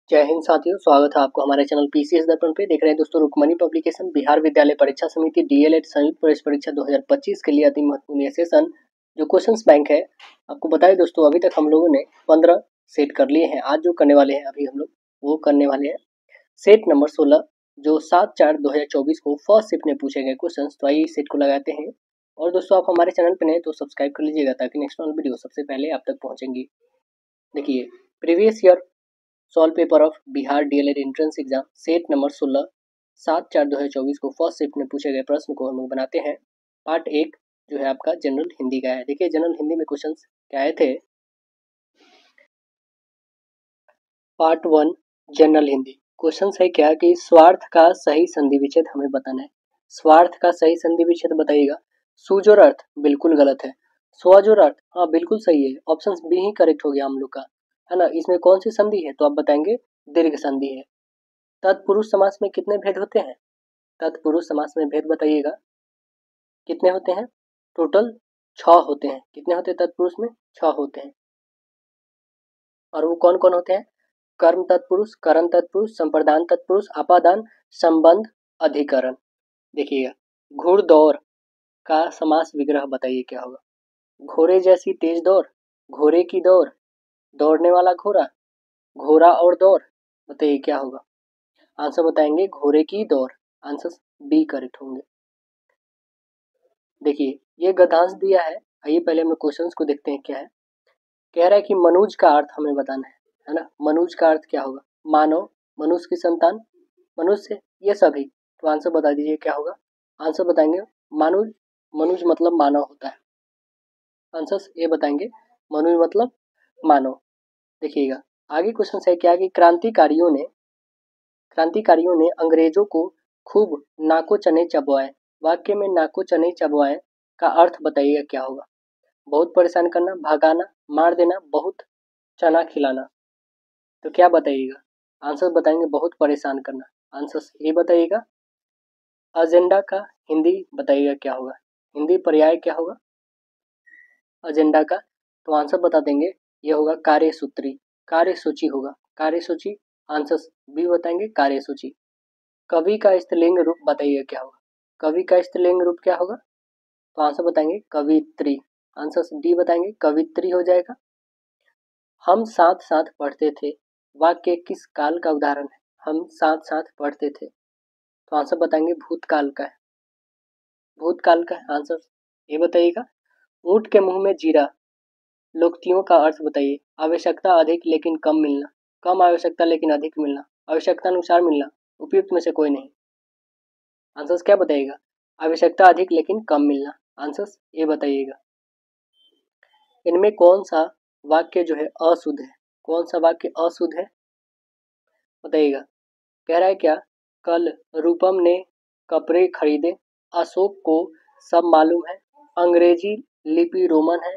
जय हिंद साथियों, स्वागत है आपको हमारे चैनल पीसीएस दर्पण पे। देख रहे हैं दोस्तों, रुक्मणी पब्लिकेशन बिहार विद्यालय परीक्षा समिति डीएलएड संयुक्त प्रवेश परीक्षा 2025 के लिए अति महत्वपूर्ण ये सेशन जो क्वेश्चंस बैंक है। आपको बताइए दोस्तों, अभी तक हम लोगों ने 15 सेट कर लिए हैं। आज जो करने वाले हैं अभी हम लोग वो करने वाले हैं सेट नंबर 16 जो 7/4/2024 को फर्स्ट शिफ्ट में पूछे गए क्वेश्चन। तो आइए सेट को लगाते हैं। और दोस्तों, आप हमारे चैनल पर नए तो सब्सक्राइब कर लीजिएगा ताकि नेक्स्ट वाली वीडियो सबसे पहले आप तक पहुंचेंगी। देखिए, previous year solve paper of Bihar DElEd entrance exam set number 16 7/4/2024 को फर्स्ट शिफ्ट में पूछे गए प्रश्न को हम लोग बनाते हैं। पार्ट 1 जो है आपका जनरल हिंदी का है। देखिए, जनरल हिंदी में क्वेश्चंस क्या आए थे। पार्ट 1 जनरल हिंदी क्वेश्चन है क्या कि स्वार्थ का सही संधि विच्छेद हमें बताना है। स्वार्थ का सही संधि विच्छेद बताइएगा। सुजोर अर्थ बिल्कुल गलत है। स्वजोर अर्थ हाँ बिल्कुल सही है। ऑप्शन बी ही करेक्ट हो गया हम लोग का, है ना। इसमें कौन सी संधि है तो आप बताएंगे दीर्घ संधि है। तत्पुरुष समास में कितने भेद होते हैं। तत्पुरुष समास में भेद बताइएगा कितने होते हैं। टोटल 6 होते हैं। कितने होते हैं तत्पुरुष में? 6 होते हैं। और वो कौन कौन होते हैं? कर्म तत्पुरुष, करण तत्पुरुष, संप्रदान तत्पुरुष, आपादान, संबंध, अधिकरण। देखिएगा, घुड़दौड़ का समास विग्रह बताइए क्या होगा। घोड़े जैसी तेज दौड़, घोड़े की दौड़, दौड़ने वाला घोड़ा, घोड़ा और दौड़। बताइए क्या होगा। आंसर बताएंगे घोड़े की दौड़। आंसर बी करेक्ट होंगे। देखिए, ये गद्यांश दिया है। आइए पहले हम क्वेश्चंस को देखते हैं क्या है। कह रहा है कि मनुज का अर्थ हमें बताना है ना। मनुज का अर्थ क्या होगा? मानव, मनुष्य की संतान, मनुष्य, ये सभी। तो आंसर बता दीजिए क्या होगा। आंसर बताएंगे मनुज। मनुज मतलब मानव होता है। आंसर ये बताएंगे मनुज मतलब मानव। देखिएगा, आगे क्वेश्चन है क्या कि क्रांतिकारियों ने अंग्रेजों को खूब नाको चने चबवाए। वाक्य में नाको चने चबवाए का अर्थ बताइएगा क्या होगा। बहुत परेशान करना, भगाना, मार देना, बहुत चना खिलाना। तो क्या बताइएगा। आंसर बताएंगे बहुत परेशान करना। आंसर ये बताइएगा। एजेंडा का हिंदी बताइएगा क्या होगा। हिंदी पर्याय क्या होगा एजेंडा का। तो आंसर बता देंगे ये होगा कार्यसूत्री, कार्यसूची होगा, कार्यसूची। आंसर बी बताएंगे कार्यसूची। कवि का स्त्रीलिंग रूप बताइए क्या होगा। कवि का स्त्रीलिंग रूप क्या होगा। तो आंसर बताएंगे कवित्री। आंसर डी बताएंगे कवित्री हो जाएगा। हम साथ साथ पढ़ते थे वाक्य किस काल का उदाहरण है। हम साथ साथ पढ़ते थे। तो आंसर बताएंगे भूतकाल का है। भूतकाल का आंसर ये बताइएगा। ऊंट के मुंह में जीरा। लोकोक्तियों का अर्थ बताइए। आवश्यकता अधिक लेकिन कम मिलना, कम आवश्यकता लेकिन अधिक मिलना, आवश्यकता अनुसार मिलना, उपयुक्त में से कोई नहीं। आंसर क्या बताइएगा। आवश्यकता अधिक लेकिन कम मिलना। आंसर ये बताइएगा। इनमें कौन सा वाक्य जो है अशुद्ध है। कौन सा वाक्य अशुद्ध है बताइएगा। कह रहा है क्या, कल रूपम ने कपड़े खरीदे। अशोक को सब मालूम है। अंग्रेजी लिपि रोमन है।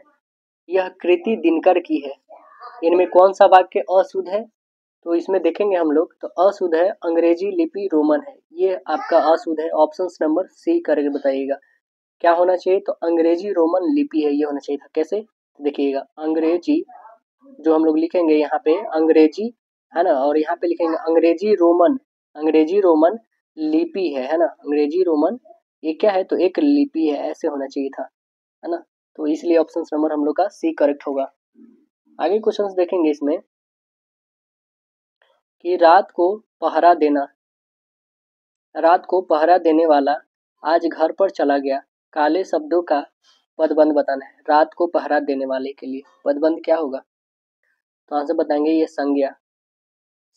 यह कृति दिनकर की है। इनमें कौन सा वाक्य अशुद्ध है तो इसमें देखेंगे हम लोग। तो अशुद्ध है अंग्रेजी लिपि रोमन है। ये आपका अशुद्ध है। ऑप्शन नंबर सी करके बताइएगा क्या होना चाहिए। तो अंग्रेजी रोमन लिपि है, ये होना चाहिए था। कैसे देखिएगा, अंग्रेजी जो हम लोग लिखेंगे यहाँ पे अंग्रेजी है ना, और यहाँ पे लिखेंगे अंग्रेजी रोमन। अंग्रेजी रोमन लिपि है ना। अंग्रेजी रोमन ये क्या है तो एक लिपि है, ऐसे होना चाहिए था, है ना। तो इसलिए ऑप्शन नंबर हम लोग का सी करेक्ट होगा। आगे क्वेश्चंस देखेंगे इसमें कि रात को पहरा देना। रात को पहरा देने वाला आज घर पर चला गया। काले शब्दों का पदबंध बताना है। रात को पहरा देने वाले के लिए पदबंध क्या होगा। तो आंसर बताएंगे ये संज्ञा,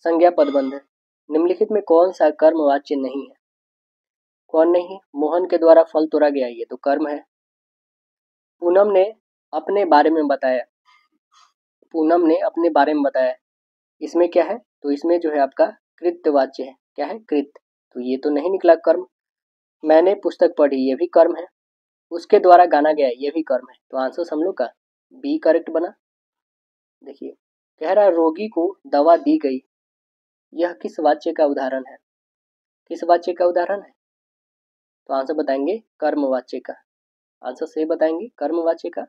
संज्ञा पदबंध है। निम्नलिखित में कौन सा कर्मवाच्य नहीं है। कौन नहीं? मोहन के द्वारा फल तोड़ा गया, ये तो कर्म है। पूनम ने अपने बारे में बताया। पूनम ने अपने बारे में बताया, इसमें क्या है तो इसमें जो है आपका कृत्यवाच्य है। क्या है? कृत। तो ये तो नहीं निकला कर्म। मैंने पुस्तक पढ़ी, ये भी कर्म है। उसके द्वारा गाना गया, ये भी कर्म है। तो आंसर हम लोग का बी करेक्ट बना। देखिए, कह रहा है रोगी को दवा दी गई। यह किस वाच्य का उदाहरण है। किस वाच्य का उदाहरण है। तो आंसर बताएंगे कर्मवाच्य का। आंसर सही बताएंगे कर्मवाच्य का।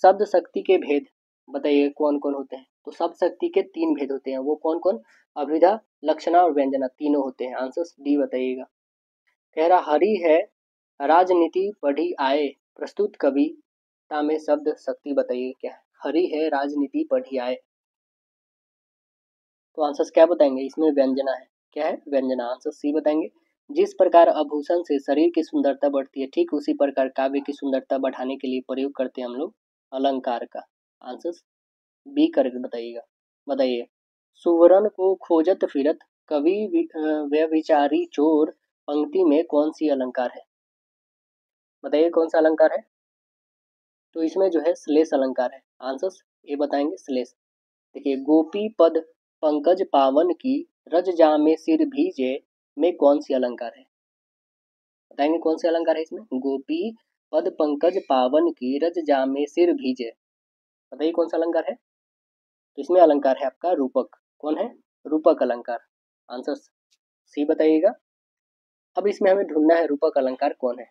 शब्द शक्ति के भेद बताइए कौन कौन होते हैं। तो सब शक्ति के 3 भेद होते हैं, वो कौन कौन? अभिधा, लक्षणा और व्यंजना, तीनों होते हैं। आंसर डी बताइएगा। कह रहा हरि है राजनीति पढ़ी आए, प्रस्तुत कविता में शब्द शक्ति बताइए क्या है? हरि है राजनीति पढ़ी आए, तो आंसर क्या बताएंगे? इसमें व्यंजना है। क्या है? व्यंजना। आंसर सी बताएंगे। जिस प्रकार आभूषण से शरीर की सुंदरता बढ़ती है, ठीक उसी प्रकार काव्य की सुंदरता बढ़ाने के लिए प्रयोग करते हैं हम लोग अलंकार का। आंसर बी करके बताइएगा। बताइए। सुवर्ण को खोजत फिरत कवि व्यभिचारी चोर, पंक्ति में कौन सी अलंकार है? बताइए कौन सा अलंकार है? तो इसमें जो है श्लेष अलंकार है। आंसर ये बताएंगे श्लेष। देखिए, गोपी पद पंकज पावन की, रज जामे सिर भीजे, में कौन सी अलंकार है? बताएंगे कौन सी अलंकार है इसमें? गोपी पद पंकज पावन की, रज जामे सिर भीजे, बताइए कौन सा अलंकार है? तो इसमें अलंकार है आपका रूपक। कौन है? रूपक अलंकार। आंसर सी बताइएगा। अब इसमें हमें ढूंढना है रूपक अलंकार कौन है।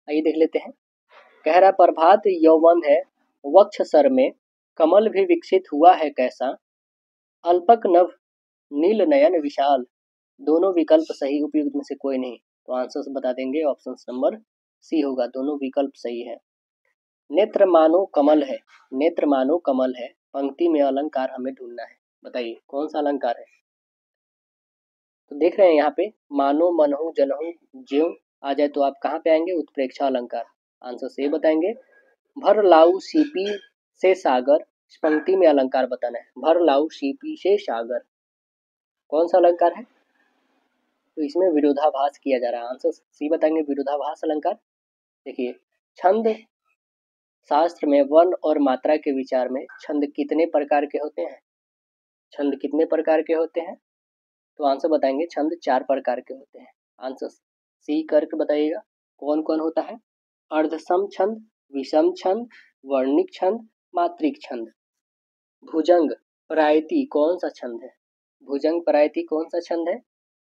आइए देख लेते हैं। कह रहा प्रभात यौवन है वक्ष सर में, कमल भी विकसित हुआ है कैसा, अल्पक नभ नील नयन विशाल, दोनों विकल्प सही, उपयुक्त में से कोई नहीं। तो आंसर बता देंगे, ऑप्शन नंबर सी होगा, दोनों विकल्प सही है। नेत्र मानो कमल है, नेत्र मानो कमल है, पंक्ति में अलंकार हमें ढूंढना है। बताइए कौन सा अलंकार है? तो देख रहे हैं यहाँ पे मानो मनहु जनहु ज्यों आ जाए तो आप कहाँ पे आएंगे? उत्प्रेक्षा अलंकार। आंसर से बताएंगे। भर लाऊ सीपी से सागर, पंक्ति में अलंकार बताना है। भर लाऊ सीपी से सागर, कौन सा अलंकार है? तो इसमें विरोधाभास किया जा रहा है। आंसर सी बताएंगे, विरोधाभास अलंकार। देखिए, छंद शास्त्र में वर्ण और मात्रा के विचार में छंद कितने प्रकार के होते हैं? छंद कितने प्रकार के होते हैं? तो आंसर बताएंगे, छंद 4 प्रकार के होते हैं। आंसर सी करके बताइएगा कौन कौन होता है? अर्धसम छंद, विषम छंद, वर्णिक छंद, मात्रिक छंद। भुजंग प्रायति कौन सा छंद है? भुजंग प्रायति कौन सा छंद है?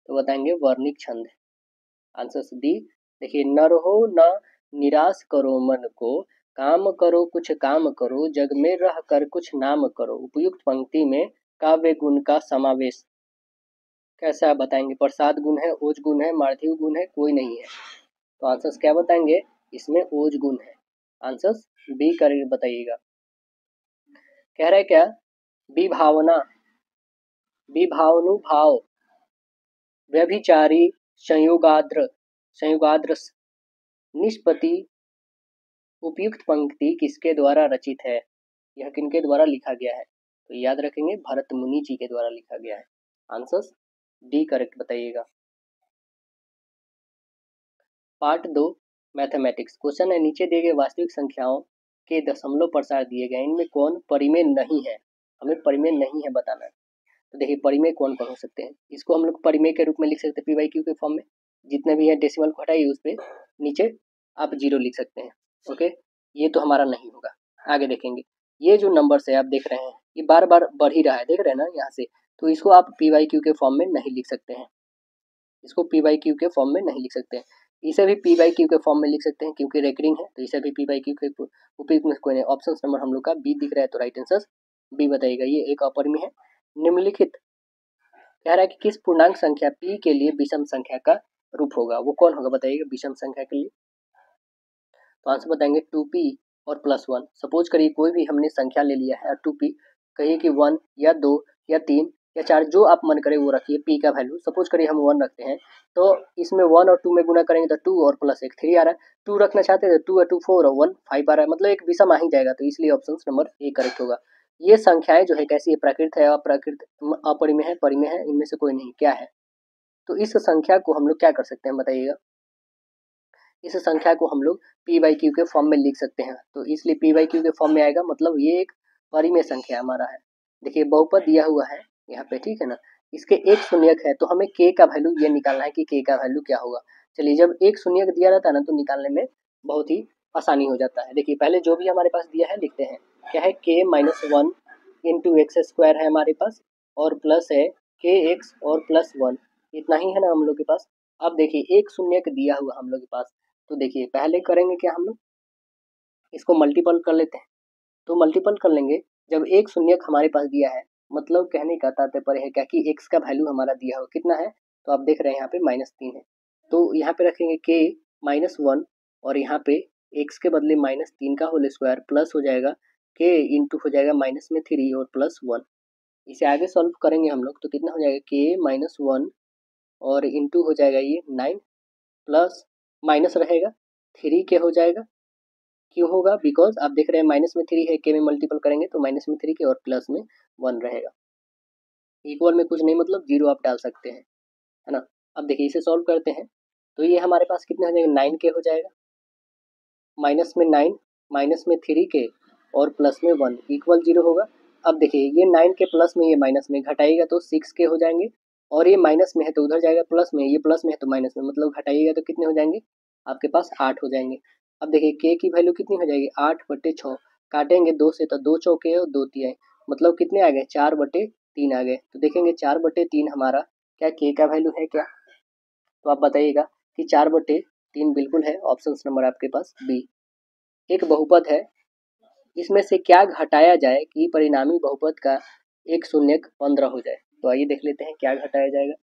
तो बताएंगे वर्णिक छंद है। Answer D. देखिए, नर हो न निराश करो मन को, काम करो कुछ काम करो, जग में रह कर कुछ नाम करो, उपयुक्त पंक्ति में काव्य गुण का समावेश कैसा बताएंगे? प्रसाद गुण है, ओज गुण है, मार्धिव गुण है, कोई नहीं है। तो आंसर्स क्या बताएंगे? इसमें ओज गुण है। आंसर्स बी करके बताइएगा। कह रहे क्या? विभावना, विभावनुभाव, व्यभिचारी, संयोगाद्र, संयोगाद्र निष्पत्ति, उपयुक्त पंक्ति किसके द्वारा रचित है? यह किनके द्वारा लिखा गया है? तो याद रखेंगे, भरत मुनि जी के द्वारा लिखा गया है। आंसर्स डी करेक्ट बताइएगा। Part 2 mathematics. क्वेश्चन है, नीचे दिए गए वास्तविक संख्याओं के दशमलव प्रसार दिए गए, इनमें कौन परिमेय नहीं है? हमें परिमेय नहीं है बताना है। तो देखिए, परिमेय कौन कौन हो सकते हैं? इसको हम लोग परिमेय के रूप में लिख सकते हैं, पी वाई क्यू के फॉर्म में। जितने भी है डेसिमल को हटाइए, उस पर नीचे आप 0 लिख सकते हैं। ओके, ये तो हमारा नहीं होगा। आगे देखेंगे, ये जो नंबर्स है आप देख रहे हैं, ये बार बार बढ़ ही रहा है, देख रहे हैं ना यहाँ से। तो इसको आप पी वाई क्यू के फॉर्म में नहीं लिख सकते हैं, इसको पी वाई क्यू के फॉर्म में नहीं लिख सकते हैं। इसे भी पी वाई क्यू के फॉर्म में लिख सकते हैं क्योंकि रेकरिंग है, तो इसे भी पी वाई क्यू के उपयुक्त में कोई नहीं। ऑप्शन नंबर हम लोग का बी दिख रहा है, तो राइट आंसर बी बताइएगा। ये एक अपरिमेय है। निम्नलिखित कह रहा है कि किस पूर्णांक संख्या p के लिए विषम संख्या का रूप होगा? वो कौन होगा बताइएगा विषम संख्या के लिए? तो आंसर बताएंगे 2p और +1। सपोज करिए कोई भी हमने संख्या ले लिया है, 2p, कहिए कि 1 या 2 या 3 या 4, जो आप मन करे वो रखिए p का वैल्यू। सपोज करिए हम 1 रखते हैं, तो इसमें 1 और 2 में गुना करेंगे तो 2 और +1 3 आ रहा है। 2 रखना चाहते हैं तो 2 और 2 4 और 1 5 आ रहा है, मतलब एक विषम आ ही जाएगा। तो इसलिए ऑप्शन नंबर ए करेक्ट होगा। ये संख्याएं जो है कैसी है? प्राकृत है, अप्राकृत, अपरिमेय है, परिमेय है, इनमें से कोई नहीं। क्या है? तो इस संख्या को हम लोग क्या कर सकते हैं बताइएगा? इस संख्या को हम लोग पी बाई क्यू के फॉर्म में लिख सकते हैं। तो इसलिए पी बाई क्यू के फॉर्म में आएगा, मतलब ये एक परिमेय संख्या हमारा है। देखिए, बहुपद दिया हुआ है यहाँ पे, ठीक है ना। इसके एक शून्यक है, तो हमें k का वैल्यू ये निकालना है कि k का वैल्यू क्या होगा। चलिए, जब एक शून्यक दिया रहता है ना, तो निकालने में बहुत ही आसानी हो जाता है। देखिए, पहले जो भी हमारे पास दिया है लिखते हैं। क्या है? k-1 इंटू एक्स स्क्वायर है हमारे पास, और प्लस है kx और +1, इतना ही है ना हम लोग के पास। अब देखिए, एक शून्यक दिया हुआ हम लोग के पास, तो देखिए पहले करेंगे क्या, हम लोग इसको मल्टीपल कर लेते हैं। तो मल्टीपल कर लेंगे। जब एक शून्यक हमारे पास दिया है, मतलब कहने का तात्पर्य है क्या कि x का वैल्यू हमारा दिया हो कितना है, तो आप देख रहे हैं यहाँ पे -3 है, तो यहाँ पे रखेंगे k -1 और यहाँ पे x के बदले -3 का होल स्क्वायर प्लस हो जाएगा k इंटू हो जाएगा -3 और +1। इसे आगे सॉल्व करेंगे हम लोग तो कितना हो जाएगा k -1 और इंटू हो जाएगा ये 9 प्लस माइनस रहेगा 3k हो जाएगा। क्यों होगा? बिकॉज आप देख रहे हैं माइनस में 3 है, के में मल्टीपल करेंगे तो माइनस में 3 के और प्लस में 1 रहेगा। इक्वल में कुछ नहीं मतलब 0 आप डाल सकते हैं, है ना। अब देखिए इसे सॉल्व करते हैं तो ये हमारे पास कितना हो जाएगा 9k हो जाएगा, माइनस में 9 माइनस में 3k और प्लस में 1 इक्वल 0 होगा। अब देखिए ये 9 के प्लस में ये माइनस में घटाइएगा तो 6k हो जाएंगे और ये माइनस में है तो उधर जाएगा प्लस में, ये प्लस में है तो माइनस में, मतलब घटाइएगा तो कितने हो जाएंगे आपके पास 8 हो जाएंगे। अब देखिए k की वैल्यू कितनी हो जाएगी 8/6, काटेंगे 2 से तो 2 चौके और 2 तिहाई, मतलब कितने आ गए 4/3 आ गए। तो देखेंगे 4/3 हमारा क्या k का वैल्यू है क्या, तो आप बताइएगा कि 4/3 बिल्कुल है। ऑप्शन नंबर आपके पास बी। एक बहुपद है, इसमें से क्या घटाया जाए कि परिणामी बहुपद का एक शून्यक 15 हो जाए। तो आइए देख लेते हैं क्या घटाया जाएगा।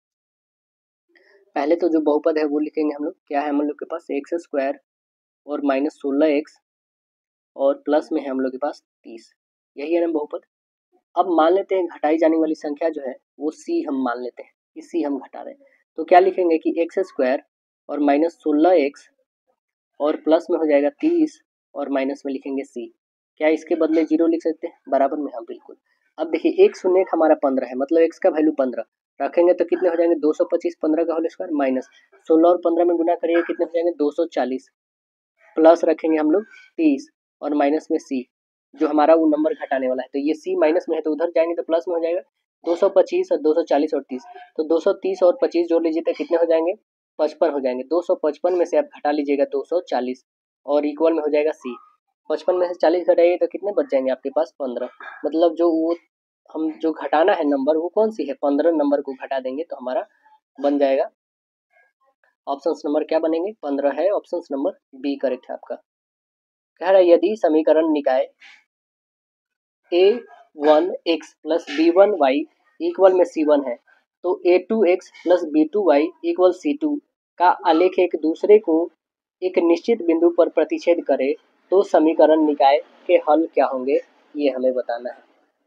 पहले तो जो बहुपद है वो लिखेंगे हम लोग, क्या है हम लोग के पास x² और -16x और प्लस में है हम लोग के पास 30, यही है ना बहुपद। अब मान लेते हैं घटाई जाने वाली संख्या जो है वो c हम मान लेते हैं कि c हम घटा रहे हैं, तो क्या लिखेंगे कि x² और -16x और प्लस में हो जाएगा 30 और माइनस में लिखेंगे c। क्या इसके बदले 0 लिख सकते हैं बराबर में? हाँ बिल्कुल। अब देखिए एक शून्यक हमारा 15 है, मतलब x का वैल्यू 15 रखेंगे तो कितने हो जाएंगे 225, 15 का होल स्क्वायर माइनस 16 और 15 में गुना करिए कितने हो जाएंगे 240, प्लस रखेंगे हम लोग 30 और माइनस में c जो हमारा वो नंबर घटाने वाला है, तो ये c माइनस में है तो उधर जाएंगे तो प्लस में हो जाएगा 225 और 240 और 30, तो 230 और 25 जोड़ लीजिए तो कितने हो जाएंगे 55 हो जाएंगे। 255 में से आप घटा लीजिएगा 240 और इक्वल में हो जाएगा c। 55 में से 40 घटाइए तो कितने बच जाएंगे आपके पास 15, मतलब जो वो हम जो घटाना है नंबर वो कौन सी है 15 नंबर को घटा देंगे तो हमारा बन जाएगा ऑप्शन नंबर क्या बनेंगे 15 है, ऑप्शन नंबर बी करेक्ट है आपका। कह रहा है यदि समीकरण निकाय a1x प्लस b1y इक्वल में c1 है तो a2x plus b2y equal c2 का आलेख एक दूसरे को एक निश्चित बिंदु पर प्रतिच्छेद करे तो समीकरण निकाय के हल क्या होंगे, ये हमें बताना है।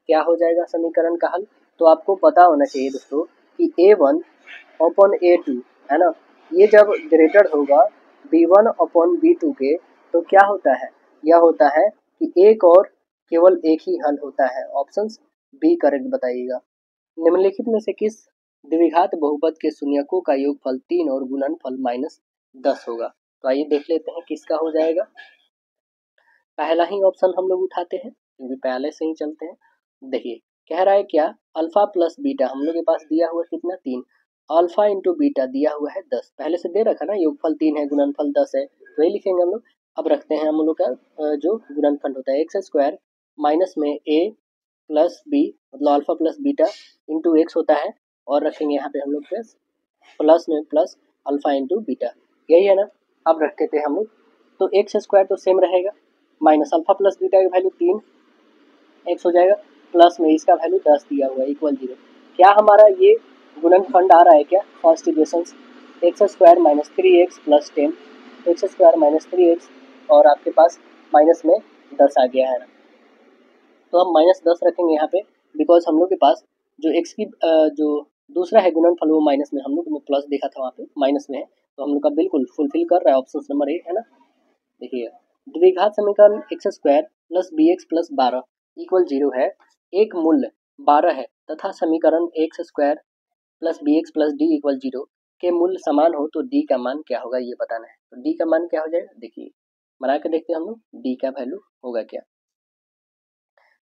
क्या हो जाएगा समीकरण का हल, तो आपको पता होना चाहिए दोस्तों कि a1 अपॉन a2 है ना, ये जब ग्रेटर होगा b1 अपॉन b2 के तो क्या होता है, यह होता है कि एक और केवल एक ही हल होता है। ऑप्शन बी करेक्ट बताइएगा। निम्नलिखित में से किस द्विघात बहुपद के शून्यकों का योगफल 3 और गुणनफल -10 होगा। तो आइए देख लेते हैं किसका हो जाएगा। पहला ही ऑप्शन हम लोग उठाते हैं क्योंकि पहले से ही चलते हैं। देखिए कह रहा है क्या अल्फा प्लस बीटा हम लोग के पास दिया हुआ कितना 3, अल्फा इंटू बीटा दिया हुआ है 10, पहले से दे रखा ना, योगफल 3 है गुणनफल 10 है तो ये लिखेंगे हम लोग। अब रखते हैं हम लोग का जो गुणनफल होता है x² माइनस में a प्लस बी मतलब alpha plus beta into x होता है और रखेंगे यहाँ पे हम लोग प्लस में प्लस अल्फा इंटू बीटा, यही है ना। अब रखते थे हम लोग तो x² तो सेम रहेगा माइनस अल्फा प्लस बीटा की वैल्यू 3x हो जाएगा प्लस में इसका वैल्यू 10 दिया हुआ है इक्वल 0। क्या हमारा ये गुणनफल आ रहा है क्या first equation x² minus 3x plus 10 x² minus 3x और आपके पास माइनस में 10 आ गया है ना, तो हम -10 रखेंगे यहाँ पे बिकॉज हम लोग के पास जो x की जो दूसरा है गुणनफल वो माइनस में, हम लोग ने प्लस देखा था वहाँ पे माइनस में है तो हम लोग का बिल्कुल फुलफिल कर रहा है ऑप्शन नंबर ए है ना। देखिए द्विघात समीकरण x² plus bx plus 12 equal 0 है, एक मूल्य 12 है तथा समीकरण x² plus bx plus d equal 0 के मूल्य समान हो तो d का मान क्या होगा ये बताना है। तो d का मान क्या हो जाएगा, देखिए बना के देखते हैं हम लोग d का वैल्यू होगा क्या।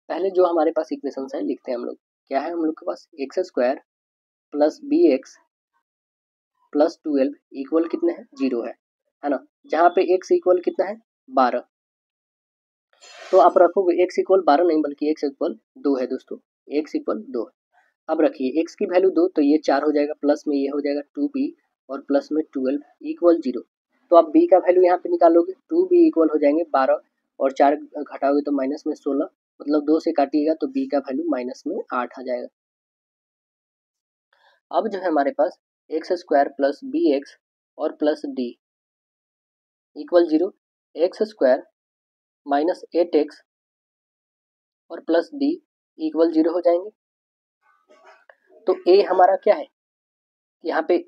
पहले जो हमारे पास इक्वेशन है लिखते हैं हम लोग, क्या है हम लोग के पास x² plus bx plus 12 equal कितने हैं 0 है ना, जहाँ पे x इक्वल कितना है 12, तो आप रखोगे x इक्वल 12 नहीं बल्कि x इक्वल 2 है दोस्तों, x इक्वल 2। अब रखिए x की वैल्यू 2 तो ये 4 हो जाएगा प्लस में ये हो जाएगा 2b और प्लस में 12 इक्वल 0, तो आप b का वैल्यू यहाँ पे निकालोगे 2b इक्वल हो जाएंगे 12 और 4 घटाओगे तो माइनस में 16 मतलब 2 से काटिएगा तो b का वैल्यू माइनस में 8 आ जाएगा। अब जो है हमारे पास x square plus b x और plus d equal 0, x square minus 8x और प्लस डी इक्वल 0 हो जाएंगे। तो a हमारा क्या है, यहाँ पे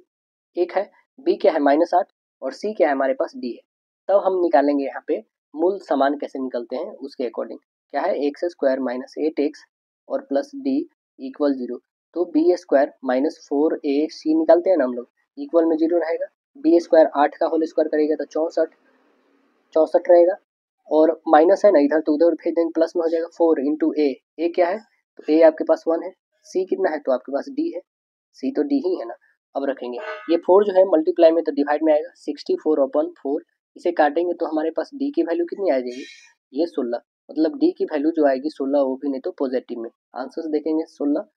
1 है, b क्या है -8 और c क्या है हमारे पास d है। तब हम निकालेंगे यहाँ पे मूल समान कैसे निकलते हैं उसके अकॉर्डिंग। क्या है, एक्स स्क्वायर माइनस 8x और प्लस डी इक्वल 0। तो बी स्क्वायर माइनस 4ac निकालते हैं ना हम लोग, इक्वल में 0 रहेगा। बी स्क्वायर 8 का होल स्क्वायर करेगा तो 64 रहेगा, और माइनस है ना इधर तो उधर भेज देंगे, प्लस में हो जाएगा 4 इंटू ए क्या है, तो ए आपके पास 1 है, सी कितना है तो आपके पास डी है, सी तो डी ही है ना। अब रखेंगे ये 4 जो है मल्टीप्लाई में तो डिवाइड में आएगा, 64/4। इसे काटेंगे तो हमारे पास डी की वैल्यू कितनी आ जाएगी, ये 16, मतलब डी की वैल्यू जो आएगी 16, वो भी नहीं तो पॉजिटिव में। आंसर देखेंगे 16,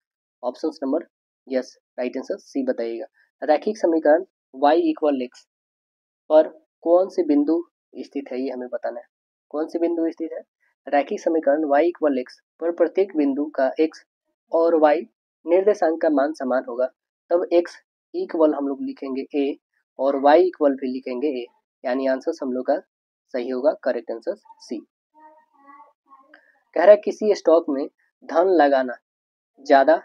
option number yes, right answer C बताइएगा। रैखिक समीकरण y इक्वल एक्स पर कौन से बिंदु स्थित है, ये हमें बताना है। कौन से बिंदु स्थित है, रैखिक समीकरण y इक्वल एक्स पर प्रत्येक बिंदु का x और y निर्देशांक का मान समान होगा, तब x इक्वल हम लोग लिखेंगे a और y इक्वल भी लिखेंगे a, यानी आंसर हम लोग का सही होगा, करेक्ट आंसर सी। कह रहा है किसी स्टॉक में धन लगाना ज्यादा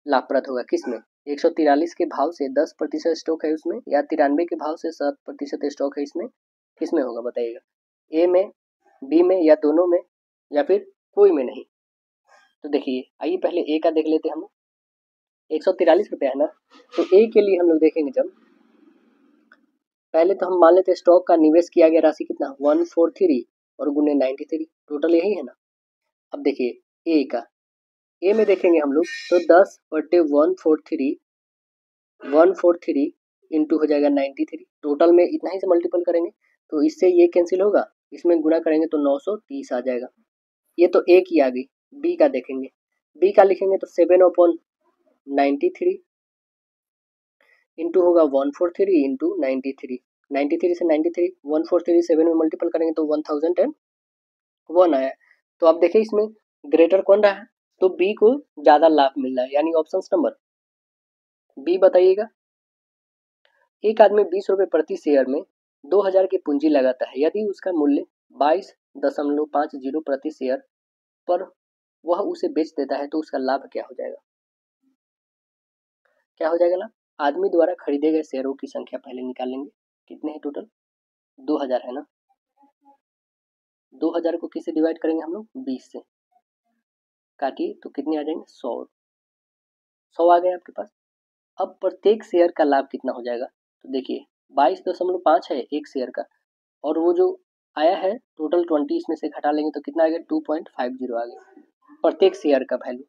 लाभप्रद होगा, किसमें, 143 के भाव से 10% स्टॉक है उसमें, या 93 के भाव से 7% स्टॉक है इसमें, किसमें होगा बताइएगा, ए में, बी में, या दोनों में, या फिर कोई में नहीं। तो देखिए आइए पहले ए का देख लेते हैं हम। 143 रुपया है ना, तो ए के लिए हम लोग देखेंगे जब पहले तो हम मान लेते हैं स्टॉक का निवेश किया गया राशि कितना 143 और गुने 93, टोटल यही है ना। अब देखिए ए का, ए में देखेंगे हम लोग तो 10/143 इंटू हो जाएगा 93, टोटल में इतना ही से मल्टीपल करेंगे तो इससे ये कैंसिल होगा, इसमें गुना करेंगे तो 930 आ जाएगा। ये तो ए की आ गई। बी का देखेंगे, बी का लिखेंगे तो 7/93 इंटू होगा 143 इंटू 93, 93 से 93 143 7 में मल्टीपल करेंगे तो 1001 आया। तो आप देखिए इसमें ग्रेटर कौन रहा है, तो बी को ज्यादा लाभ मिल रहा है, यानी ऑप्शन नंबर बी बताइएगा। एक आदमी 20 रुपये प्रति शेयर में 2000 की पूंजी लगाता है, यदि उसका मूल्य 22.50 प्रति शेयर पर वह उसे बेच देता है तो उसका लाभ क्या हो जाएगा। क्या हो जाएगा लाभ, आदमी द्वारा खरीदे गए शेयरों की संख्या पहले निकाल लेंगे, कितने हैं टोटल 2000 है ना, 2000 को किससे डिवाइड करेंगे हम लोग 20 से, काटिए तो कितने आ जाएंगे 100 आ गए आपके पास। अब प्रत्येक शेयर का लाभ कितना हो जाएगा, तो देखिए 22.5 है एक शेयर का, और वो जो आया है टोटल 20 इसमें से घटा लेंगे तो कितना आ गया 2.50 आ गया प्रत्येक शेयर का वैल्यू।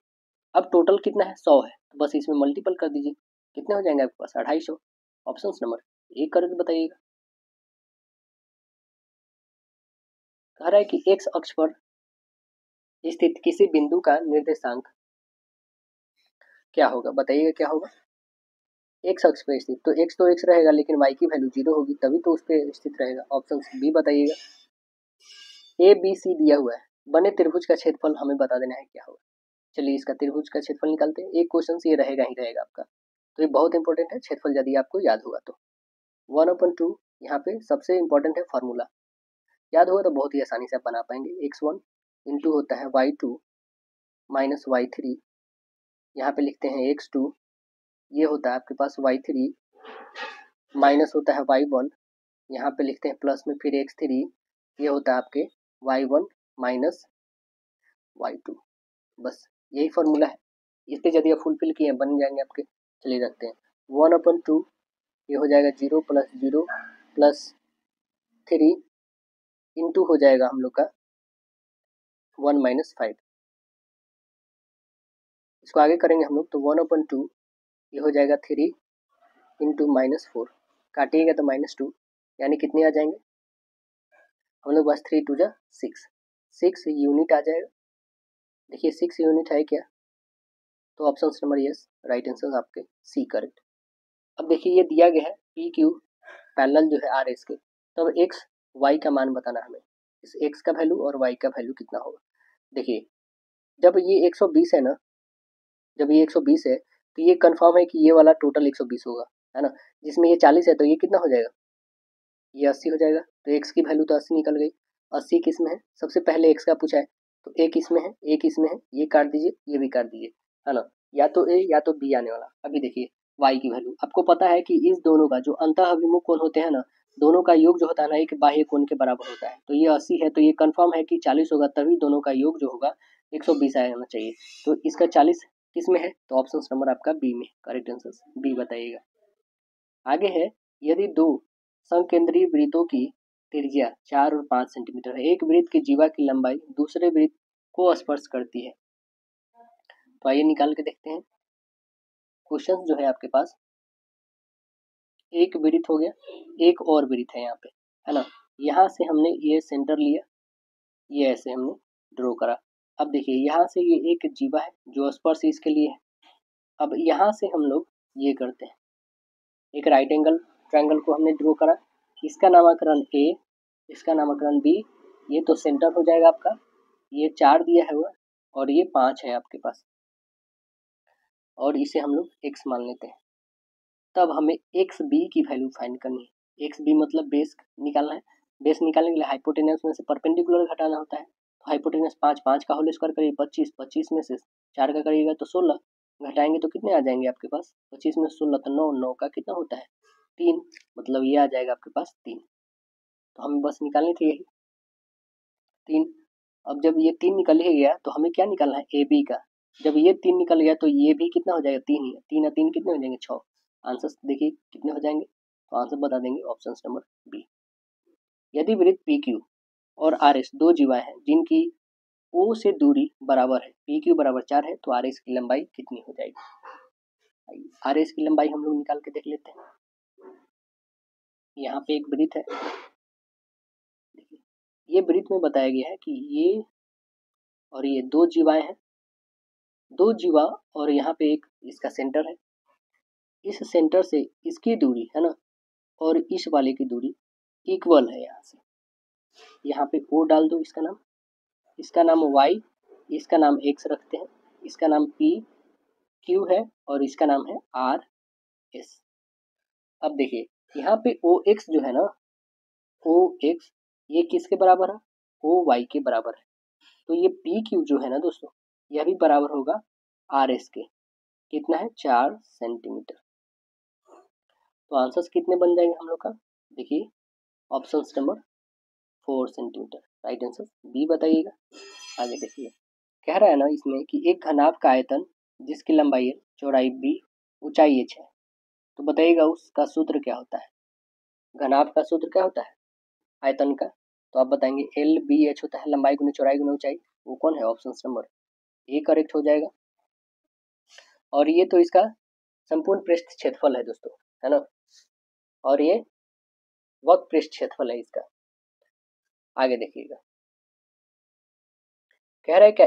अब टोटल कितना है 100 है, तो बस इसमें मल्टीपल कर दीजिए, कितने हो जाएंगे आपके पास 250। ऑप्शन नंबर एक करके बताइएगा। कह रहा है कि एक्स अक्ष पर स्थित किसी बिंदु का निर्देशांक क्या होगा, बताइएगा क्या होगा। एक्स अक्ष पर स्थित, तो एक्स तो एक्स रहेगा लेकिन वाई की वैल्यू 0 होगी, तभी तो उस पर स्थित रहेगा। ऑप्शन बी बताइएगा। ए बी सी दिया हुआ है, बने त्रिभुज का क्षेत्रफल हमें बता देना है क्या होगा। चलिए इसका त्रिभुज का क्षेत्रफल निकालते हैं, एक क्वेश्चन ये रहेगा ही रहेगा आपका, तो ये बहुत इंपॉर्टेंट है क्षेत्रफल, यदि आपको याद होगा तो 1/2 यहाँ पे सबसे इंपॉर्टेंट है फार्मूला, याद होगा तो बहुत ही आसानी से आप बना पाएंगे। x1 इंटू होता है y2 माइनस y3, यहाँ पे लिखते हैं x2, ये होता है आपके पास y3 माइनस होता है y1, यहाँ पे लिखते हैं प्लस में फिर x3, ये होता है आपके y1 माइनस y2। बस यही फार्मूला है, इस पर यदि आप फुलफिल किए बन जाएंगे आपके। चलिए रखते हैं 1/2, ये हो जाएगा 0 + 0 + 3 इंटू हो जाएगा हम लोग का 1 - 5, इसको आगे करेंगे हम लोग तो 1/2 ये हो जाएगा 3 इंटू -4, काटिएगा तो -2, यानी कितने आ जाएंगे हम लोग बस 3 × 2 = 6 यूनिट आ जाएगा। देखिए 6 यूनिट है क्या, तो option number yes, right answer आपके सी करेक्ट। अब देखिए ये दिया गया है पी क्यू पैरेलल जो है आर एस के, तब एक्स वाई का मान बताना हमें, इस एक्स का वैल्यू और वाई का वैल्यू कितना होगा। देखिए जब ये 120 है ना, जब ये 120 है तो ये कंफर्म है कि ये वाला टोटल 120 होगा, है ना। जिसमें ये 40 है तो ये कितना हो जाएगा, ये 80 हो जाएगा। तो x की वैल्यू तो 80 निकल गई। 80 किस में है, सबसे पहले x का पूछा है तो एक इसमें है, एक इसमें है, ये काट दीजिए, ये भी काट दीजिए, है ना। या तो a या तो b आने वाला। अभी देखिए y की वैल्यू, आपको पता है कि इस दोनों का जो अंतः अभिमुख कोण होते हैं ना, दोनों का योग जो होता है ना एक बाह्य कोण के बराबर होता है। तो ये 80 है तो ये कंफर्म है कि 40 होगा, तभी दोनों का योग जो होगा 120 आना चाहिए। तो इसका 40 किस में है, तो ऑप्शन नंबर आपका बी में, करेक्ट आंसर बी बताइएगा। आगे है, यदि दो समकेंद्रीय वृत्तों की त्रिज्या 4 और 5 सेंटीमीटर है, एक वृत्त की जीवा की लंबाई दूसरे वृत्त को स्पर्श करती है, तो आइए निकाल के देखते हैं। क्वेश्चन जो है आपके पास, एक वृत्त हो गया, एक और वृत्त है यहाँ पे, है ना। यहाँ से हमने ये सेंटर लिया, ये ऐसे हमने ड्रॉ करा। अब देखिए यहाँ से ये एक जीवा है जो स्पर्श इसके लिए है। अब यहाँ से हम लोग ये करते हैं, एक राइट एंगल ट्रायंगल को हमने ड्रॉ करा, इसका नामकरण ए, इसका नामकरण बी, ये तो सेंटर हो जाएगा आपका। ये 4 दिया है हुआ और ये 5 है आपके पास, और इसे हम लोग x मान लेते हैं। तब हमें एक्स बी की वैल्यू फाइंड करनी है। एक्स बी मतलब बेस निकालना है। बेस निकालने के लिए हाइपोटेनस में से परपेंडिकुलर घटाना होता है। तो हाइपोटेनस 5 का होल स्क्वायर करिए 25, 25 में से 4 का करिएगा तो 16, घटाएंगे तो कितने आ जाएंगे आपके पास, 25 में 16 तो 9, 9 का कितना होता है 3, मतलब ये आ जाएगा आपके पास 3। तो हमें बस निकालनी थी यही 3। अब जब ये 3 निकल ही गया तो हमें क्या निकालना है, ए बी का। जब ये 3 निकल गया तो ये भी कितना हो जाएगा, 3 ही है। 3 और 3 कितने हो जाएंगे, 6। आंसर देखिए कितने हो जाएंगे, तो आंसर बता देंगे ऑप्शन नंबर बी। यदि वृत्त पी क्यू और आर एस दो जीवाएं हैं जिनकी ओ से दूरी बराबर है, पी क्यू बराबर 4 है, तो आर एस की लंबाई कितनी हो जाएगी। आर एस की लंबाई हम लोग निकाल के देख लेते हैं। यहाँ पे एक वृत्त है, ये वृत्त में बताया गया है कि ये और ये दो जीवाएं हैं, दो जीवा, और यहाँ पे एक इसका सेंटर है। इस सेंटर से इसकी दूरी है ना, और इस वाले की दूरी इक्वल है। यहाँ से यहाँ पे ओ डाल दो, इसका नाम y, इसका नाम x रखते हैं, इसका नाम p q है और इसका नाम है r s। अब देखिए यहाँ पे o x जो है ना, o x ये किसके बराबर है, o y के बराबर है। तो ये p q जो है ना दोस्तों, यह भी बराबर होगा r s के। कितना है, 4 सेंटीमीटर। तो आंसर्स कितने बन जाएंगे हम लोग का, देखिए option number 4 centimetre, right answer B बताइएगा। आगे देखिए, कह रहा है ना इसमें कि एक घनाभ का आयतन जिसकी लंबाई है, चौड़ाई b, ऊंचाई h है, तो बताइएगा उसका सूत्र क्या होता है। घनाभ का सूत्र क्या होता है आयतन का, तो आप बताएंगे एल बी एच होता है, लंबाई गुने चौड़ाई गुने ऊंचाई। वो कौन है, ऑप्शन नंबर ए करेक्ट हो जाएगा। और ये तो इसका संपूर्ण पृष्ठ क्षेत्रफल है दोस्तों, है ना, और ये वक्र पृष्ठ क्षेत्रफल है इसका। आगे देखिएगा, कह रहा है क्या,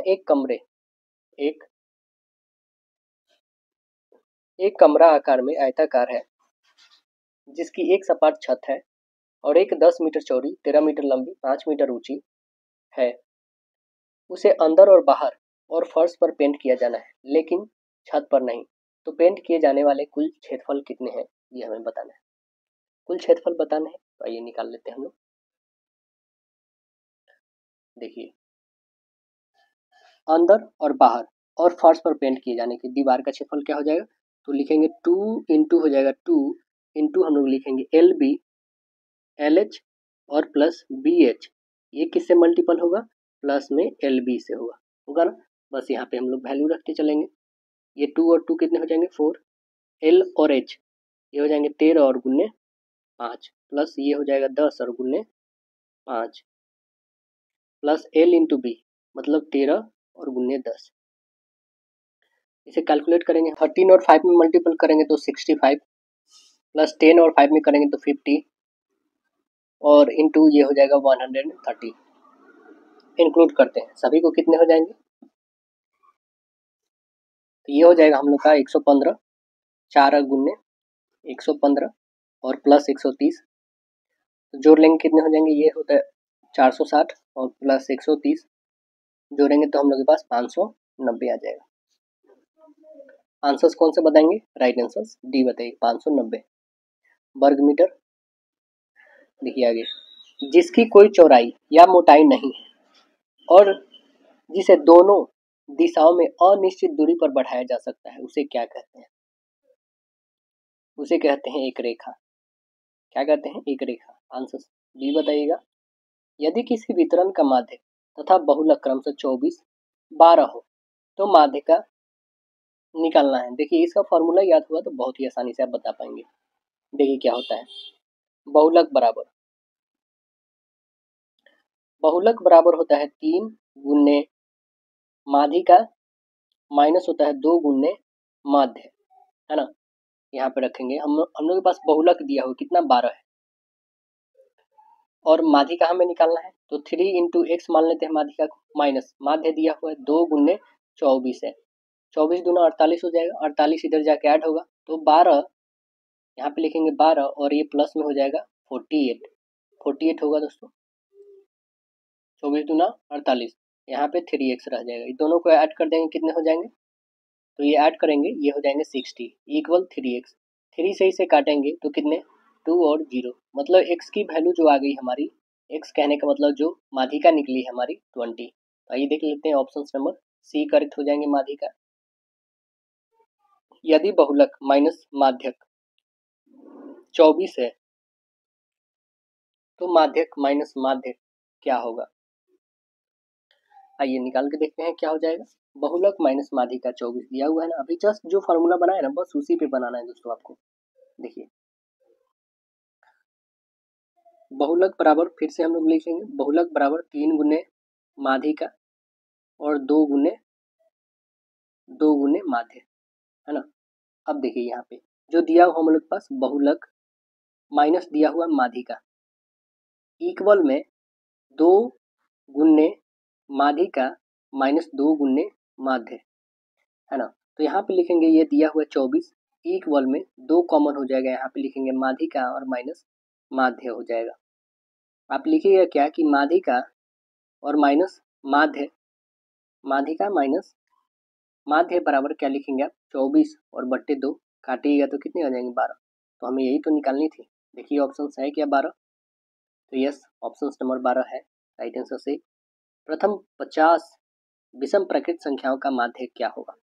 एक कमरा आकार में आयताकार है जिसकी एक सपाट छत है और एक 10 मीटर चौड़ी, 13 मीटर लंबी, 5 मीटर ऊंची है। उसे अंदर और बाहर और फर्श पर पेंट किया जाना है लेकिन छत पर नहीं। तो पेंट किए जाने वाले कुल क्षेत्रफल कितने हैं, ये हमें बताना है। कुल क्षेत्रफल बताना है, तो आइए निकाल लेते हैं हम लोग। देखिए अंदर और बाहर और फर्श पर पेंट किए जाने की दीवार का क्षेत्रफल क्या हो जाएगा, तो लिखेंगे 2 इंटू हो जाएगा 2 इंटू हम लोग लिखेंगे एल बी एल एच और प्लस बी एच। ये किससे मल्टीपल होगा, प्लस में एल बी से होगा ना। बस यहाँ पे हम लोग वैल्यू रखते चलेंगे। ये 2 और 2 कितने हो जाएंगे 4, एल और एच ये हो जाएंगे 13 और गुने 5, प्लस ये हो जाएगा 10 और गुने 5, प्लस एल इंटू बी मतलब 13 और गुने 10। इसे कैलकुलेट करेंगे, 13 और 5 में मल्टीपल करेंगे तो 65, प्लस 10 और 5 में करेंगे तो 50, और इंटू ये हो जाएगा 130। इंक्लूड करते हैं सभी को, कितने हो जाएंगे, तो ये हो जाएगा हम लोग का 115, 4 गुने 115 और प्लस 130, जोड़ लेंगे कितने हो जाएंगे, ये होता है 460 और प्लस 130 जोड़ेंगे तो हम लोग के पास 500 90 आ जाएगा। आंसर्स कौन से बताएंगे? राइट आंसर्स डी बताइए 590 वर्ग मीटर। देखिए आगे, जिसकी कोई चौड़ाई या मोटाई नहीं है और जिसे दोनों दिशाओं में अनिश्चित दूरी पर बढ़ाया जा सकता है, उसे क्या कहते हैं? उसे कहते हैं एक रेखा। क्या कहते हैं? एक रेखा। आंसर डी बताइएगा। यदि किसी वितरण का माध्य तथा बहुलक क्रमशः 24, 12 हो तो माध्य का निकालना है। देखिए इसका फॉर्मूला याद हुआ तो बहुत ही आसानी से आप बता पाएंगे। देखिए क्या होता है, बहुलक बराबर होता है 3 गुने माध्य का माइनस होता है 2 गुने माध्य, है ना। यहाँ पे रखेंगे हम लोग के पास बहुलक दिया हुआ कितना 12 है और माध्य का हमें निकालना है, तो 3 इंटू एक्स मान लेते हैं माध्य का, माइनस माध्य दिया हुआ है 2 गुने 24 है, 24 दूना 48 हो जाएगा, 48 इधर जाके ऐड होगा तो 12, यहाँ पे लिखेंगे 12 और ये प्लस में हो जाएगा 48 होगा दोस्तों। 24 दूना 48, यहाँ पे 3x रह जाएगा, इन दोनों को ऐड कर देंगे कितने हो जाएंगे, तो ये ऐड करेंगे ये हो जाएंगे 60 इक्वल 3x। 3 से इसे काटेंगे तो कितने 2 और 0, मतलब x की वैल्यू जो आ गई हमारी, x कहने का मतलब जो माध्यिका निकली है हमारी 20। आइए देख लेते हैं ऑप्शन नंबर सी करेक्ट हो जाएंगे माध्यिका। यदि बहुलक माइनस माध्यक 24 है तो माध्यक माइनस माध्यक क्या होगा? आइए निकाल के देखते हैं क्या हो जाएगा। बहुलक माइनस माध्यिका 24 दिया हुआ है ना, अभी जस्ट जो फॉर्मूला बनाया ना बस उसी पे बनाना है दोस्तों आपको। देखिए बहुलक बराबर, फिर से हम लोग लिखेंगे बहुलक बराबर 3 गुने माध्यिका और 2 गुने माध्य, है ना। अब देखिए यहाँ पे जो दिया हुआ हम लोग के पास बहुलक माइनस दिया हुआ माध्यिका इक्वल में 2 गुने माध्यिका माइनस 2 गुने माध्य, है ना। तो यहाँ पे लिखेंगे ये दिया हुआ 24 इक्वल में 2 कॉमन हो जाएगा, यहाँ पे लिखेंगे माध्यिका और माइनस माध्य हो जाएगा। आप लिखिएगा क्या कि माध्यिका और माइनस माध्य, माध्यिका माइनस माध्य बराबर क्या लिखेंगे आप 24 और बट्टे 2 काटिएगा तो कितने हो जाएंगे 12। तो हमें यही तो निकालनी थी। देखिए ऑप्शन है क्या 12, तो यस ऑप्शन नंबर 12 है राइट आंसर से। प्रथम 50 विषम प्रकृत संख्याओं का माध्य क्या होगा?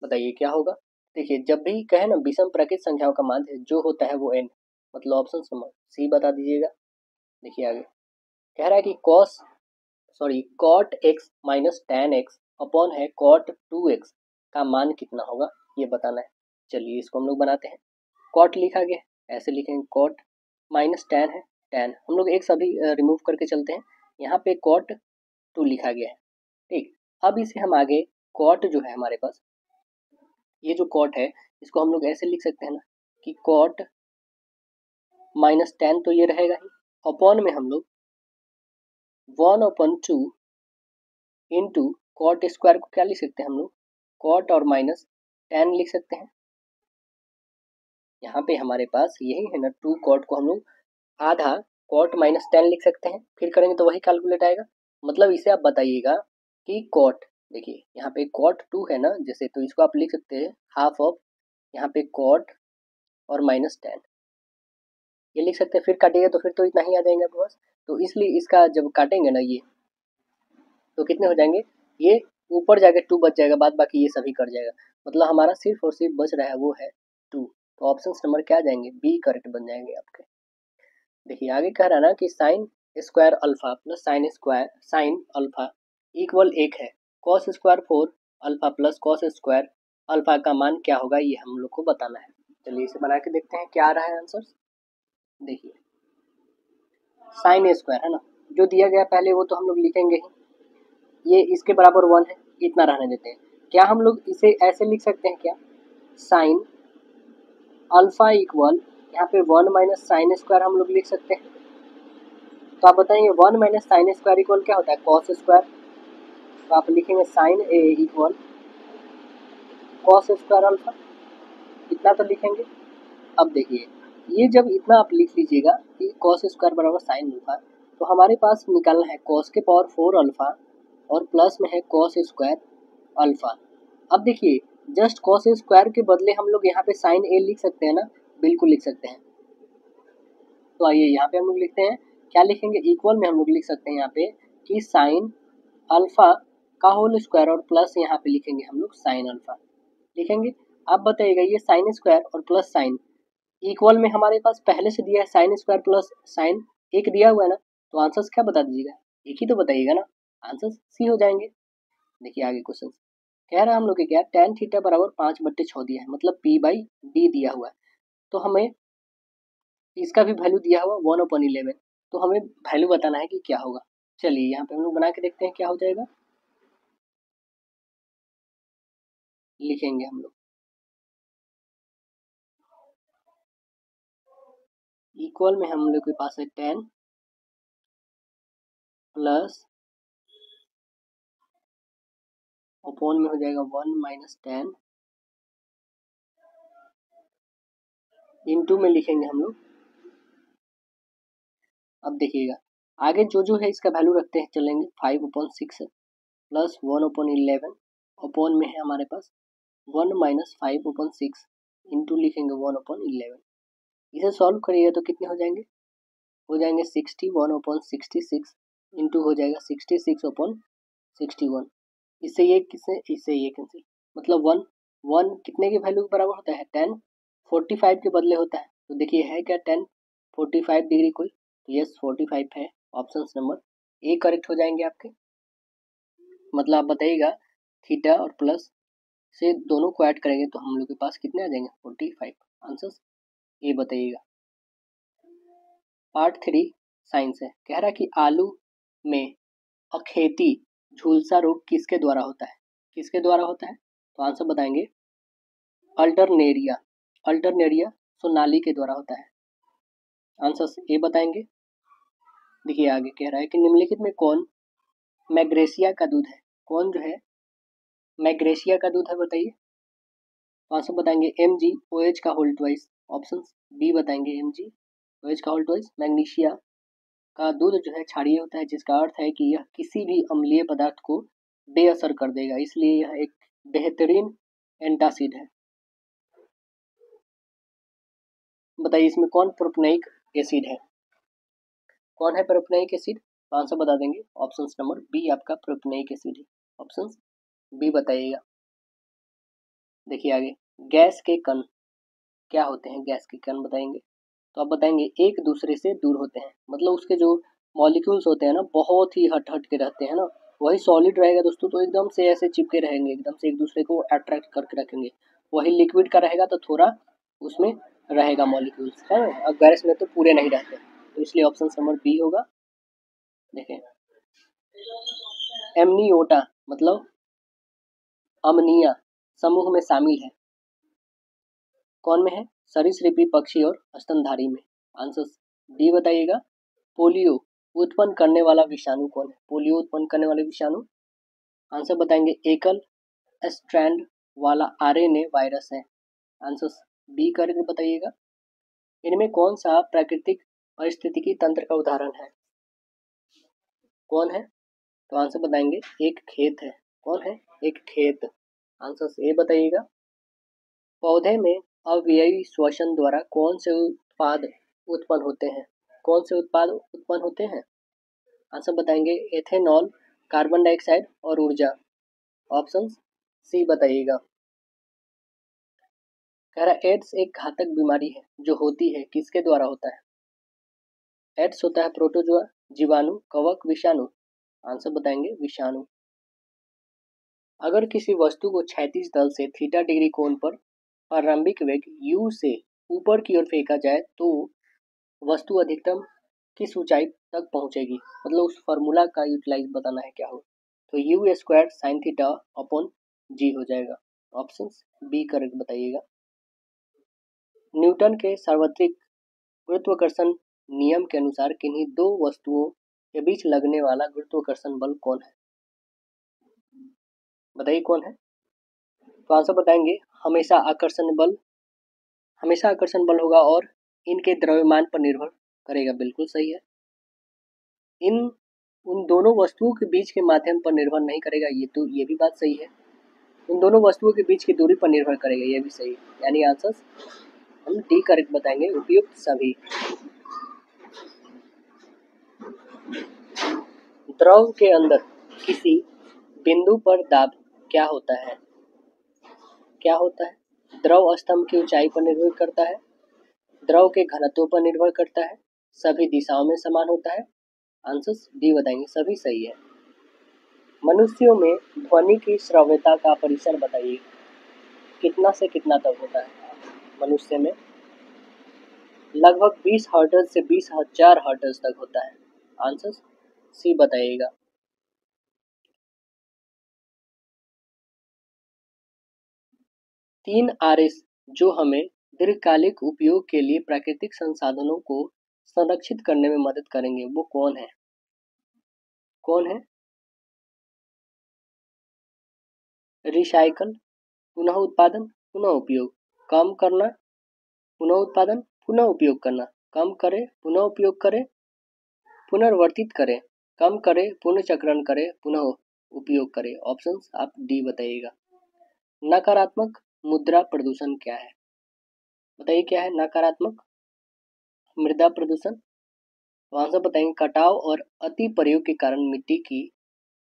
बताइए क्या होगा। देखिए जब भी कहे ना विषम प्रकृत संख्याओं का माध्य जो होता है वो n, मतलब ऑप्शन नंबर सी बता दीजिएगा। देखिए आगे कह रहा है कि cot x minus tan x upon है cot 2x का मान कितना होगा, ये बताना है। चलिए इसको हम लोग बनाते हैं। cot लिखा गया है, ऐसे लिखेंगे cot माइनस tan है, tan हम लोग x अभी रिमूव करके चलते हैं, यहाँ पे cot 2 लिखा गया है। ठीक, अब इसे हम आगे cot जो है हमारे पास, ये जो cot है इसको हम लोग ऐसे लिख सकते हैं ना कि cot माइनस tan तो ये रहेगा ही, अपॉन में हम लोग 1/2 इंटू कॉट स्क्वायर को क्या लिख सकते हैं हम लोग, कॉट और माइनस tan लिख सकते हैं। यहाँ पे हमारे पास यही है ना 2 कॉट को हम लोग आधा कॉट माइनस tan लिख सकते हैं, फिर करेंगे तो वही कैलकुलेट आएगा। मतलब इसे आप बताइएगा कि कॉट, देखिए यहाँ पे कॉट 2 है ना जैसे, तो इसको आप लिख सकते हैं हाफ ऑफ यहाँ पे कॉट और माइनस tan, ये लिख सकते हैं। फिर काटिएगा तो फिर तो इतना ही आ जाएंगे आपके पास, तो इसलिए इसका जब काटेंगे ना ये तो कितने हो जाएंगे, ये ऊपर जाके 2 बच जाएगा, बाद बाकी ये सभी कट जाएगा, मतलब हमारा सिर्फ और सिर्फ बच रहा है वो है 2। तो ऑप्शन नंबर क्या आ जाएंगे, बी करेक्ट बन जाएंगे आपके। देखिए आगे कह रहा है ना कि sine square alpha plus sine alpha equal 1 है, cos square 4 alpha plus cos square alpha का मान क्या होगा, ये हम लोग को बताना है। चलिए इसे बना के देखते हैं क्या आ रहा है आंसर। देखिए साइन स्क्वायर है ना, जो दिया गया पहले वो तो हम लोग लिखेंगे ही, ये इसके बराबर 1 है, इतना रहने देते हैं। क्या हम लोग इसे ऐसे लिख सकते हैं क्या, साइन अल्फा इक्वल यहाँ पे 1 माइनस साइन स्क्वायर हम लोग लिख सकते हैं। तो आप बताएंगे 1 माइनस साइन स्क्वायर इक्वल क्या होता है, कॉस स्क्वायर, तो आप लिखेंगे साइन ए इक्वल कॉस स्क्वायर अल्फा, इतना तो लिखेंगे। अब देखिए ये जब इतना आप लिख लीजिएगा कि कॉस स्क्वायर बराबर साइन अल्फा, तो हमारे पास निकालना है कॉस के पावर 4 अल्फा और प्लस में है कॉस स्क्वायर अल्फा। अब देखिए जस्ट कॉस स्क्वायर के बदले हम लोग यहाँ पे साइन ए लिख सकते हैं ना, बिल्कुल लिख सकते हैं। तो आइए यहाँ पे हम लोग लिखते हैं, क्या लिखेंगे, इक्वल में हम लोग लिख सकते हैं यहाँ पे कि साइन अल्फा का होल स्क्वायर और प्लस यहाँ पे लिखेंगे हम लोग साइन अल्फा लिखेंगे। अब बताइएगा ये साइन स्क्वायर और प्लस साइन इक्वल में हमारे पास पहले से दिया है साइन स्क्वायर प्लस साइन एक दिया हुआ है ना, तो आंसर्स क्या बता दीजिएगा, एक ही तो बताइएगा ना, आंसर सी हो जाएंगे। देखिए आगे क्वेश्चन कह रहा है हम लोग क्या, tan थीटा बराबर 5/6 दिया है, मतलब p बाई डी दिया हुआ है। तो हमें इसका भी वैल्यू दिया हुआ 1/11, तो हमें वैल्यू बताना है कि क्या होगा। चलिए यहाँ पे हम लोग बना के देखते हैं क्या हो जाएगा, लिखेंगे हम लोग इक्वल में हम लोग के पास है 10 प्लस अपॉन में हो जाएगा 1 माइनस 10 इंटू में लिखेंगे हम लोग। अब देखिएगा आगे जो है इसका वैल्यू रखते हैं चलेंगे, 5/6 प्लस 1/11 अपॉन में है हमारे पास 1 माइनस 5/6 इंटू लिखेंगे 1/11। इसे सॉल्व करिएगा तो कितने हो जाएंगे 61/66 इंटू हो जाएगा 66/61। इससे ये कैंसिल, मतलब 1 कितने के वैल्यू के बराबर होता है, 10 45 के बदले होता है। तो देखिए है क्या 10 45 डिग्री कोई, तो यस 45 है, ऑप्शन नंबर ए करेक्ट हो जाएंगे आपके। मतलब आप बताइएगा थीटा और प्लस से दोनों को ऐड करेंगे तो हम लोग के पास कितने आ जाएंगे 45, आंसर ए बताइएगा। पार्ट 3 साइंस है, कह रहा है कि आलू में अखेती झुलसा रोग किसके द्वारा होता है, किसके द्वारा होता है, तो आंसर बताएंगे अल्टरनेरिया सोनाली के द्वारा होता है, आंसर ए बताएंगे। देखिए आगे कह रहा है कि निम्नलिखित में कौन मैग्रेसिया का दूध है, कौन जो है मैग्रेसिया का दूध है बताइए, तो आंसर बताएंगे MgOH का होल ट्वाइस, ऑप्शन बी बताएंगे MgOH का होल ट्वाइस। मैग्नीशिया का दूध जो है क्षारीय होता है, जिसका अर्थ है कि यह किसी भी अम्लीय पदार्थ को बेअसर कर देगा, इसलिए यह एक बेहतरीन एंटासिड है। बताइए इसमें कौन प्रोपनोइक एसिड है, कौन है प्रोपनोइक एसिड, तो आंसर बता देंगे ऑप्शन नंबर बी आपका प्रोपनोइक एसिड है, ऑप्शन बी बताइएगा। देखिए आगे गैस के कण क्या होते हैं, गैस के कण बताएंगे तो आप बताएंगे एक दूसरे से दूर होते हैं, मतलब उसके जो मॉलिक्यूल्स होते हैं ना बहुत ही हट हट के रहते हैं ना, वही सॉलिड रहेगा दोस्तों तो एकदम से ऐसे चिपके रहेंगे, एकदम से एक दूसरे को अट्रैक्ट करके रखेंगे। वही लिक्विड का रहेगा तो थोड़ा उसमें रहेगा मॉलिक्यूल्स है, और गैस में तो पूरे नहीं रहते, तो इसलिए ऑप्शन नंबर बी होगा। देखें एमनियोटा मतलब अमनिया समूह में शामिल है, कौन में है, सरीसृपी पक्षी और स्तनधारी में, आंसर डी बताइएगा। पोलियो उत्पन्न करने वाला विषाणु कौन है, पोलियो उत्पन्न करने वाले विषाणु, आंसर बताएंगे एकल स्ट्रैंड वाला आरएनए वायरस है, आंसर बी करके बताइएगा। इनमें कौन सा प्राकृतिक पारिस्थितिकी तंत्र का उदाहरण है, कौन है, तो आंसर बताएंगे एक खेत है, कौन है, एक खेत, आंसर ए बताइएगा। पौधे में अव्ययी श्वसन द्वारा कौन से उत्पाद उत्पन्न होते हैं, कौन से उत्पाद उत्पन्न होते हैं, आंसर बताएंगे एथेनॉल, कार्बन डाइऑक्साइड और ऊर्जा, ऑप्शन सी बताइएगा। कह रहा एड्स एक घातक बीमारी है जो होती है किसके द्वारा होता है, एड्स होता है प्रोटोजोआ, जीवाणु, कवक, विषाणु, आंसर बताएंगे विषाणु। अगर किसी वस्तु को क्षैतिज तल से थीटा डिग्री कोण पर प्रारंभिक वेग u से ऊपर की ओर फेंका जाए तो वस्तु अधिकतम किस ऊंचाई तक पहुंचेगी, मतलब उस फॉर्मूला का यूटिलाइज बताना है क्या हो, तो u square sine theta upon g हो जाएगा, ऑप्शन बी करेक्ट बताइएगा। न्यूटन के सार्वत्रिक गुरुत्वाकर्षण नियम के अनुसार किन्हीं दो वस्तुओं के बीच लगने वाला गुरुत्वाकर्षण बल कौन है, बताइए कौन है, तो आंसर बताएंगे हमेशा आकर्षण बल होगा और इनके द्रव्यमान पर निर्भर करेगा, बिल्कुल सही है। इन उन दोनों वस्तुओं के बीच के माध्यम पर निर्भर नहीं करेगा, ये भी बात सही है। उन दोनों वस्तुओं के बीच की दूरी पर निर्भर करेगा, ये भी सही है। यानी आंसर हम डी करेक्ट बताएंगे, उपयुक्त सभी। द्रव के अंदर किसी बिंदु पर दाब क्या होता है? क्या होता है? द्रव स्तंभ की ऊंचाई पर निर्भर करता है, द्रव के घनत्व पर निर्भर करता है, सभी दिशाओं में समान होता है। आंसर डी बताएंगे, सभी सही है। मनुष्यों में ध्वनि की श्रव्यता का परिसर बताइए, कितना से कितना तक होता है? मनुष्य में लगभग 20 हर्ट्ज से 20,000 हर्ट्ज तक होता है। आंसर सी बताइएगा। तीन आरएस जो हमें दीर्घकालिक उपयोग के लिए प्राकृतिक संसाधनों को संरक्षित करने में मदद करेंगे, वो कौन है? कौन है? रिसाइकल, पुनः उत्पादन, पुनः उपयोग। कम करना, पुनः उत्पादन, पुनः उपयोग करना। कम करे, पुनः उपयोग करे, पुनर्वर्तित करे। कम करे, पुनर्चक्रण करे, पुनः उपयोग करे। ऑप्शंस आप डी बताइएगा। नकारात्मक मुद्रा प्रदूषण क्या है? बताइए क्या है नकारात्मक मृदा प्रदूषण? तो आंसर बताएंगे, कटाव और अति प्रयोग के कारण मिट्टी की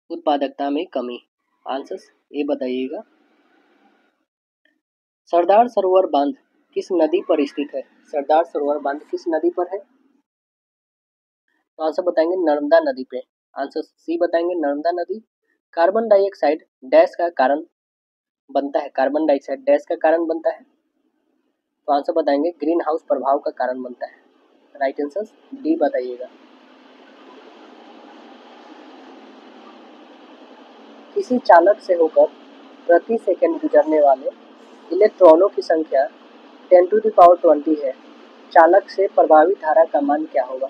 उत्पादकता में कमी। आंसर ये बताइएगा। सरदार सरोवर बांध किस नदी पर स्थित है? सरदार सरोवर बांध किस नदी पर है? तो आंसर बताएंगे नर्मदा नदी पे। आंसर सी बताएंगे, नर्मदा नदी। कार्बन डाइऑक्साइड डैश का कारण बनता है, कार्बन डाइऑक्साइड डैश का कारण बनता है। तो आंसर बताएंगे ग्रीन हाउस प्रभाव का कारण बनता है। राइट आंसर डी बताइएगा। किसी चालक से होकर प्रति सेकंड गुजरने वाले इलेक्ट्रॉनों की संख्या 10⁻20 है। चालक से प्रभावित धारा का मान क्या होगा?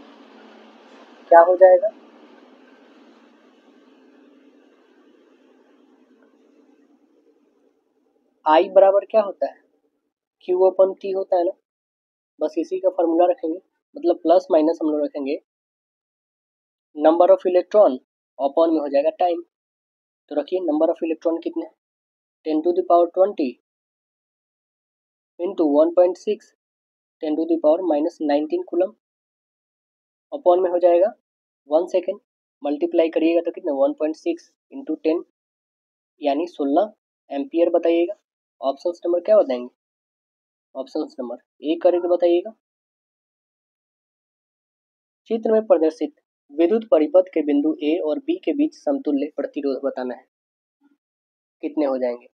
क्या हो जाएगा? आई बराबर क्या होता है? क्यू अपन टी होता है ना, बस इसी का फॉर्मूला रखेंगे, मतलब प्लस माइनस हम लोग रखेंगे, नंबर ऑफ इलेक्ट्रॉन अपॉन में हो जाएगा टाइम। तो रखिए नंबर ऑफ इलेक्ट्रॉन कितने? 10⁻20 इंटू 1.6 10⁻−19 कूलम अपॉन में हो जाएगा 1 सेकेंड। मल्टीप्लाई करिएगा तो कितना 1.6 इंटू 10 यानी 16 एम्पियर बताइएगा। ऑप्शन नंबर क्या बताएंगे? ऑप्शन नंबर ए करके बताइएगा। चित्र में प्रदर्शित विद्युत परिपथ के बिंदु ए और बी के बीच समतुल्य प्रतिरोध बताना है, कितने हो जाएंगे?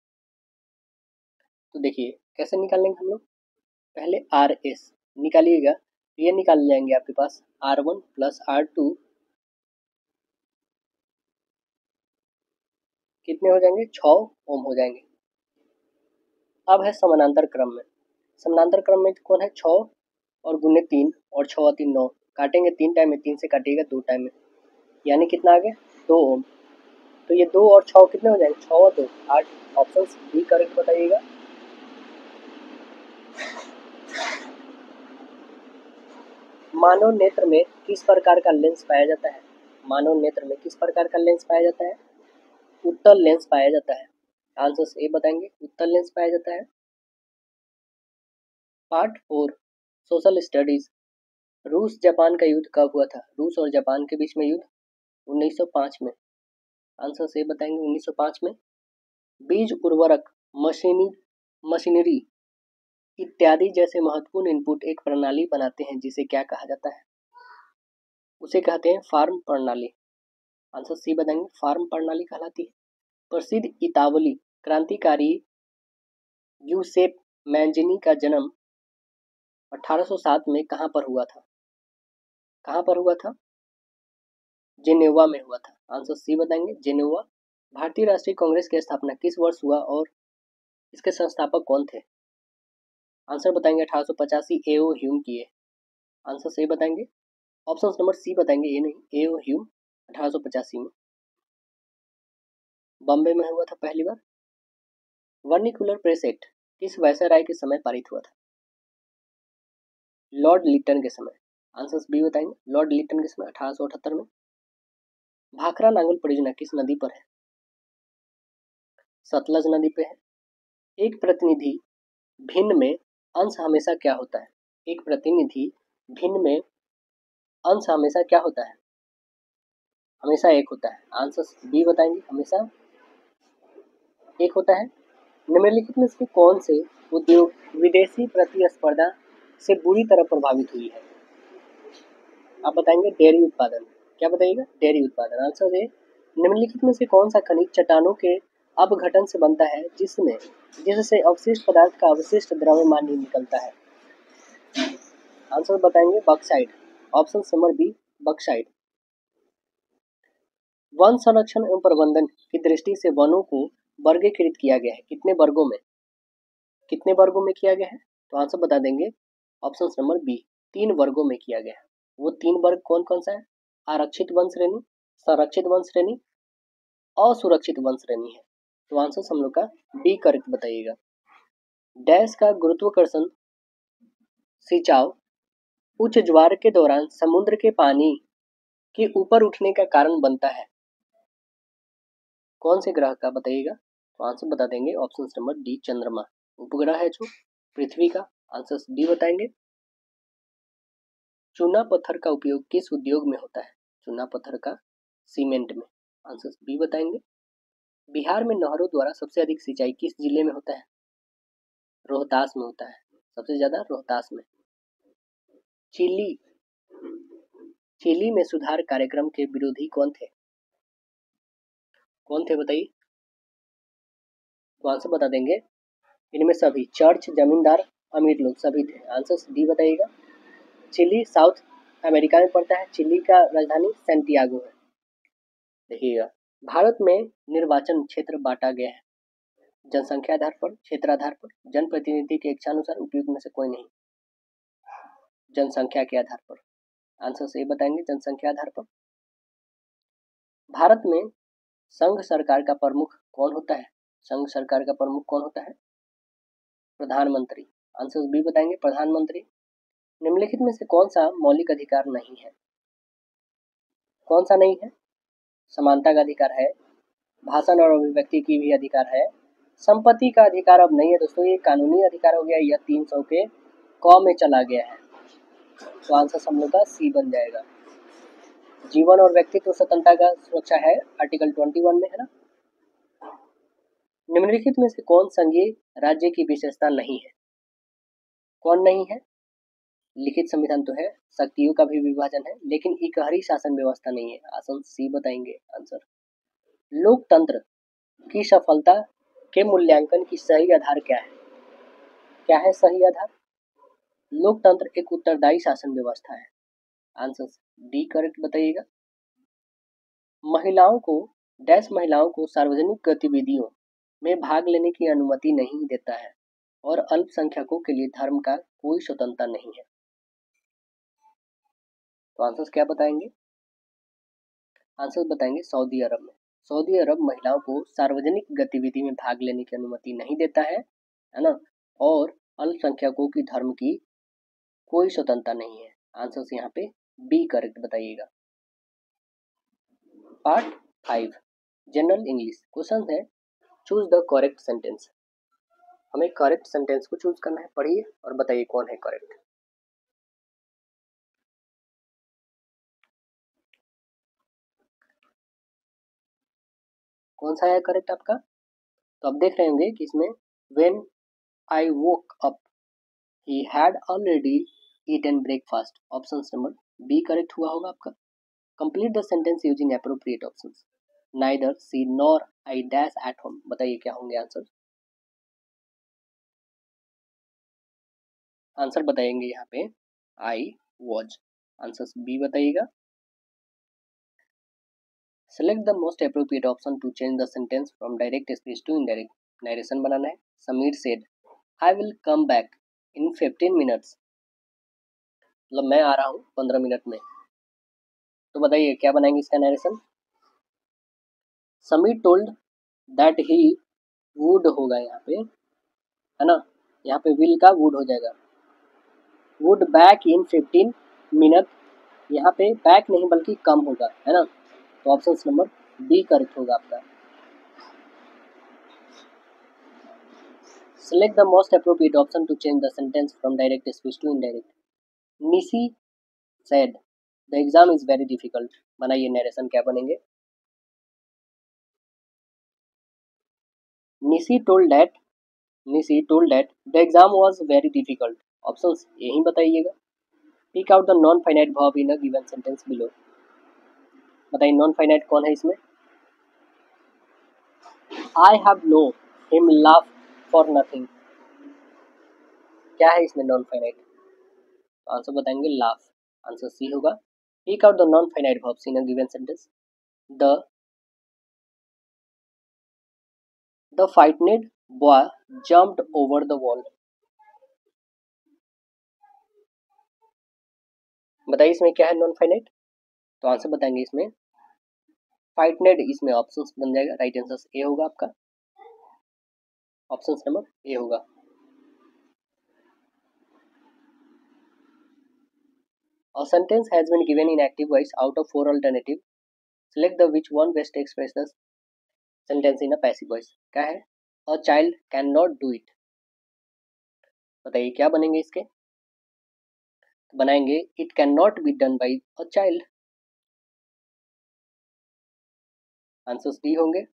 तो देखिए कैसे निकालेंगे हम लोग, पहले आर एस निकालिएगा, ये निकाल जाएंगे आपके पास R1 प्लस R2 कितने हो जाएंगे? 6 ओम हो जाएंगे। अब है समानांतर क्रम में, समानांतर क्रम में कौन है? 6 और गुने 3 और 6 और 3 9, काटेंगे 3 टाइम में, 3 से काटिएगा 2 टाइम में, यानी कितना आ गया? 2 ओम। तो ये 2 और 6 कितने हो जाएंगे? 6 और 2 8। ऑप्शन बी करेक्ट बताइएगा। मानव नेत्र में किस प्रकार का लेंस पाया जाता है? मानव नेत्र में किस प्रकार का लेंस पाया जाता है? उत्तल लेंस पाया जाता है। आंसर ए बताएंगे, उत्तल लेंस पाया जाता है। Part 4 social studies. रूस जापान का युद्ध कब हुआ था? रूस और जापान के बीच में युद्ध 1905 में। आंसर से बताएंगे 1905 में। बीज उर्वरक मशीनरी इत्यादि जैसे महत्वपूर्ण इनपुट एक प्रणाली बनाते हैं, जिसे क्या कहा जाता है? उसे कहते हैं फार्म प्रणाली। आंसर सी बताएंगे, फार्म प्रणाली कहलाती है। प्रसिद्ध इतावली क्रांतिकारी यूसेप मैंजिनी का जन्म 1807 में कहाँ पर हुआ था? कहाँ पर हुआ था? जेनेवा में हुआ था। आंसर सी बताएंगे, जेनेवा। भारतीय राष्ट्रीय कांग्रेस की स्थापना किस वर्ष हुआ और इसके संस्थापक कौन थे? आंसर बताएंगे 1885 एओ ह्यूम किए। आंसर सही बताएंगे, ऑप्शन नंबर सी बताएंगे, ये नहीं, एओ ह्यूम 1885 में बॉम्बे में हुआ था पहली बार। वर्निकुलर प्रेस एक्ट किस वायसराय के समय पारित हुआ था? लॉर्ड लिटन के समय। आंसर बी बताएंगे, लॉर्ड लिटन के समय 1878 में। भाखड़ा नांगल परियोजना किस नदी पर है? सतलज नदी पे है। एक प्रतिनिधि भिन्न में अंश हमेशा क्या होता है? एक प्रतिनिधि भिन्न में अंश हमेशा क्या होता है? हमेशा एक होता है। आंसर बी बताएंगे, हमेशा एक होता है। निम्नलिखित में से कौन से उद्योग विदेशी प्रतिस्पर्धा से बुरी तरह प्रभावित हुई है? आप बताएंगे डेयरी उत्पादन। क्या बताइएगा? डेयरी उत्पादन। Answer A. निम्नलिखित में से कौन सा खनिज चट्टानों के अपघटन से बनता है जिससे अवशिष्ट पदार्थ का अवशिष्ट द्रव्यमान नहीं निकलता है? आंसर बताएंगे bauxite. Option number B bauxite. वन संरक्षण एवं प्रबंधन की दृष्टि से वनों को वर्गीकृत किया गया है। कितने वर्गों में? कितने वर्गों में किया गया है? तो आंसर बता देंगे ऑप्शन नंबर बी 3 वर्गों में किया गया है। वो 3 वर्ग कौन कौन सा है? आरक्षित वन श्रेणी, संरक्षित वन श्रेणी, असुरक्षित वन श्रेणी है। तो आंसर हम लोग का बी करेक्ट बताइएगा। डैश का गुरुत्वाकर्षण सिंचाव उच्च ज्वार के दौरान समुद्र के पानी के ऊपर उठने का कारण बनता है। कौन से ग्रह का बताइएगा? तो आंसर बता देंगे ऑप्शन नंबर डी चंद्रमा। उपग्रह है जो पृथ्वी का। आंसर डी बताएंगे। चूना पत्थर का उपयोग किस उद्योग में होता है? चूना पत्थर का सीमेंट में। आंसर बी बताएंगे। बिहार में नहरों द्वारा सबसे अधिक सिंचाई किस जिले में होता है? रोहतास में होता है। सबसे ज्यादा रोहतास में। चिली में सुधार कार्यक्रम के विरोधी कौन थे? कौन थे बताइए? तो आंसर बता देंगे इनमें सभी चर्च, जमींदार, अमीर लोग सभी थे। आंसर डी बताइएगा। चिली साउथ अमेरिका में पड़ता है। चिली का राजधानी सैंटियागो है। देखिएगा, भारत में निर्वाचन क्षेत्र बांटा गया है जनसंख्या आधार पर, क्षेत्र आधार पर, जनप्रतिनिधि के इच्छानुसार, उपयुक्त में से कोई नहीं। जनसंख्या के आधार पर। आंसर सही बताएंगे जनसंख्या आधार पर। भारत में संघ सरकार का प्रमुख कौन होता है? संघ सरकार का प्रमुख कौन होता है? प्रधानमंत्री। आंसर बी बताएंगे प्रधानमंत्री। निम्नलिखित में से कौन सा मौलिक अधिकार नहीं है? कौन सा नहीं है? समानता का अधिकार है, भाषण और अभिव्यक्ति की भी अधिकार है, संपत्ति का अधिकार अब नहीं है दोस्तों, ये कानूनी अधिकार हो गया, यह 300 के क में चला गया है। तो आंसर हम लोग का सी बन जाएगा। जीवन और व्यक्तित्व स्वतंत्रता का सुरक्षा है, आर्टिकल 21 में है ना। निम्नलिखित में से कौन संघीय राज्य की विशेषता नहीं है? कौन नहीं है? लिखित संविधान तो है, शक्तियों का भी विभाजन है, लेकिन इकहरी शासन व्यवस्था नहीं है। आंसर सी बताएंगे। आंसर लोकतंत्र की सफलता के मूल्यांकन की सही आधार क्या है? क्या है सही आधार? लोकतंत्र एक उत्तरदायी शासन व्यवस्था है। आंसर डी करेक्ट बताइएगा। महिलाओं को सार्वजनिक गतिविधियों में भाग लेने की अनुमति नहीं देता है और अल्पसंख्यकों के लिए धर्म का कोई स्वतंत्रता नहीं है। तो आंसर क्या बताएंगे? आंसर बताएंगे सऊदी अरब में। सऊदी अरब महिलाओं को सार्वजनिक गतिविधि में भाग लेने की अनुमति नहीं देता है ना, और अल्पसंख्यकों की धर्म की कोई स्वतंत्रता नहीं है। आंसर यहाँ पे बी करेक्ट बताइएगा। पार्ट 5 जनरल इंग्लिश क्वेश्चन है, चूज द करेक्ट सेंटेंस। हमें करेक्ट सेंटेंस को चूज करना है। पढ़िए और बताइए कौन है करेक्ट। कौन सा है करेक्ट आपका? तो आप देख रहे होंगे कि इसमें when I woke up he had already eaten breakfast. Option number B correct हुआ होगा आपका। Complete the sentence using appropriate options. Neither she nor I dash at home. बताइए क्या होंगे आंसर? आंसर बताएंगे यहाँ पे आई वॉज। आंसर बी बताइएगा। Select the most appropriate option to change the sentence from direct speech to indirect. Narration बनाना है। Sameer said I will come back in 15 minutes. मतलब मैं आ रहा हूँ 15 मिनट में। तो बताइए क्या बनाएंगे इसका narration? Sameer told that he would होगा यहाँ पे, है ना। यहाँ पे विल का वुड हो जाएगा। Would back in 15 minute. यहाँ पे बैक नहीं बल्कि कम होगा, है ना। तो ऑप्शन नंबर बी करेक्ट होगा आपका। Select the most appropriate option to change the sentence from direct speech to indirect. Nisi said, the exam is very difficult. बनाइए नरेशन क्या बनेंगे? Nisi told that the exam was very difficult. Options यही बताइएगा. Pick out the non-finite verb in a given sentence below. बताइए non-finite कौन है इसमें? I have known him laugh for nothing. क्या है इसमें non-finite? तो आंसर बताएंगे laugh. आंसर सी होगा. Pick out the non-finite verbs in a given sentence. The frightened boy jumped over the wall. बताइए इसमें क्या है non-finite? तो आंसर बताएंगे इसमें फ्राइटनेड. इसमें ऑप्शंस बन जाएगा. राइट आंसर ए होगा आपका. ऑप्शन नंबर ए होगा. A sentence has been given in active voice out of 4 alternatives. Select the which one best express the sentence in a passive voice. क्या है? A child cannot do it. बताइए क्या बनेंगे इसके? तो बनाएंगे it cannot be done by a child. Answers D होंगे.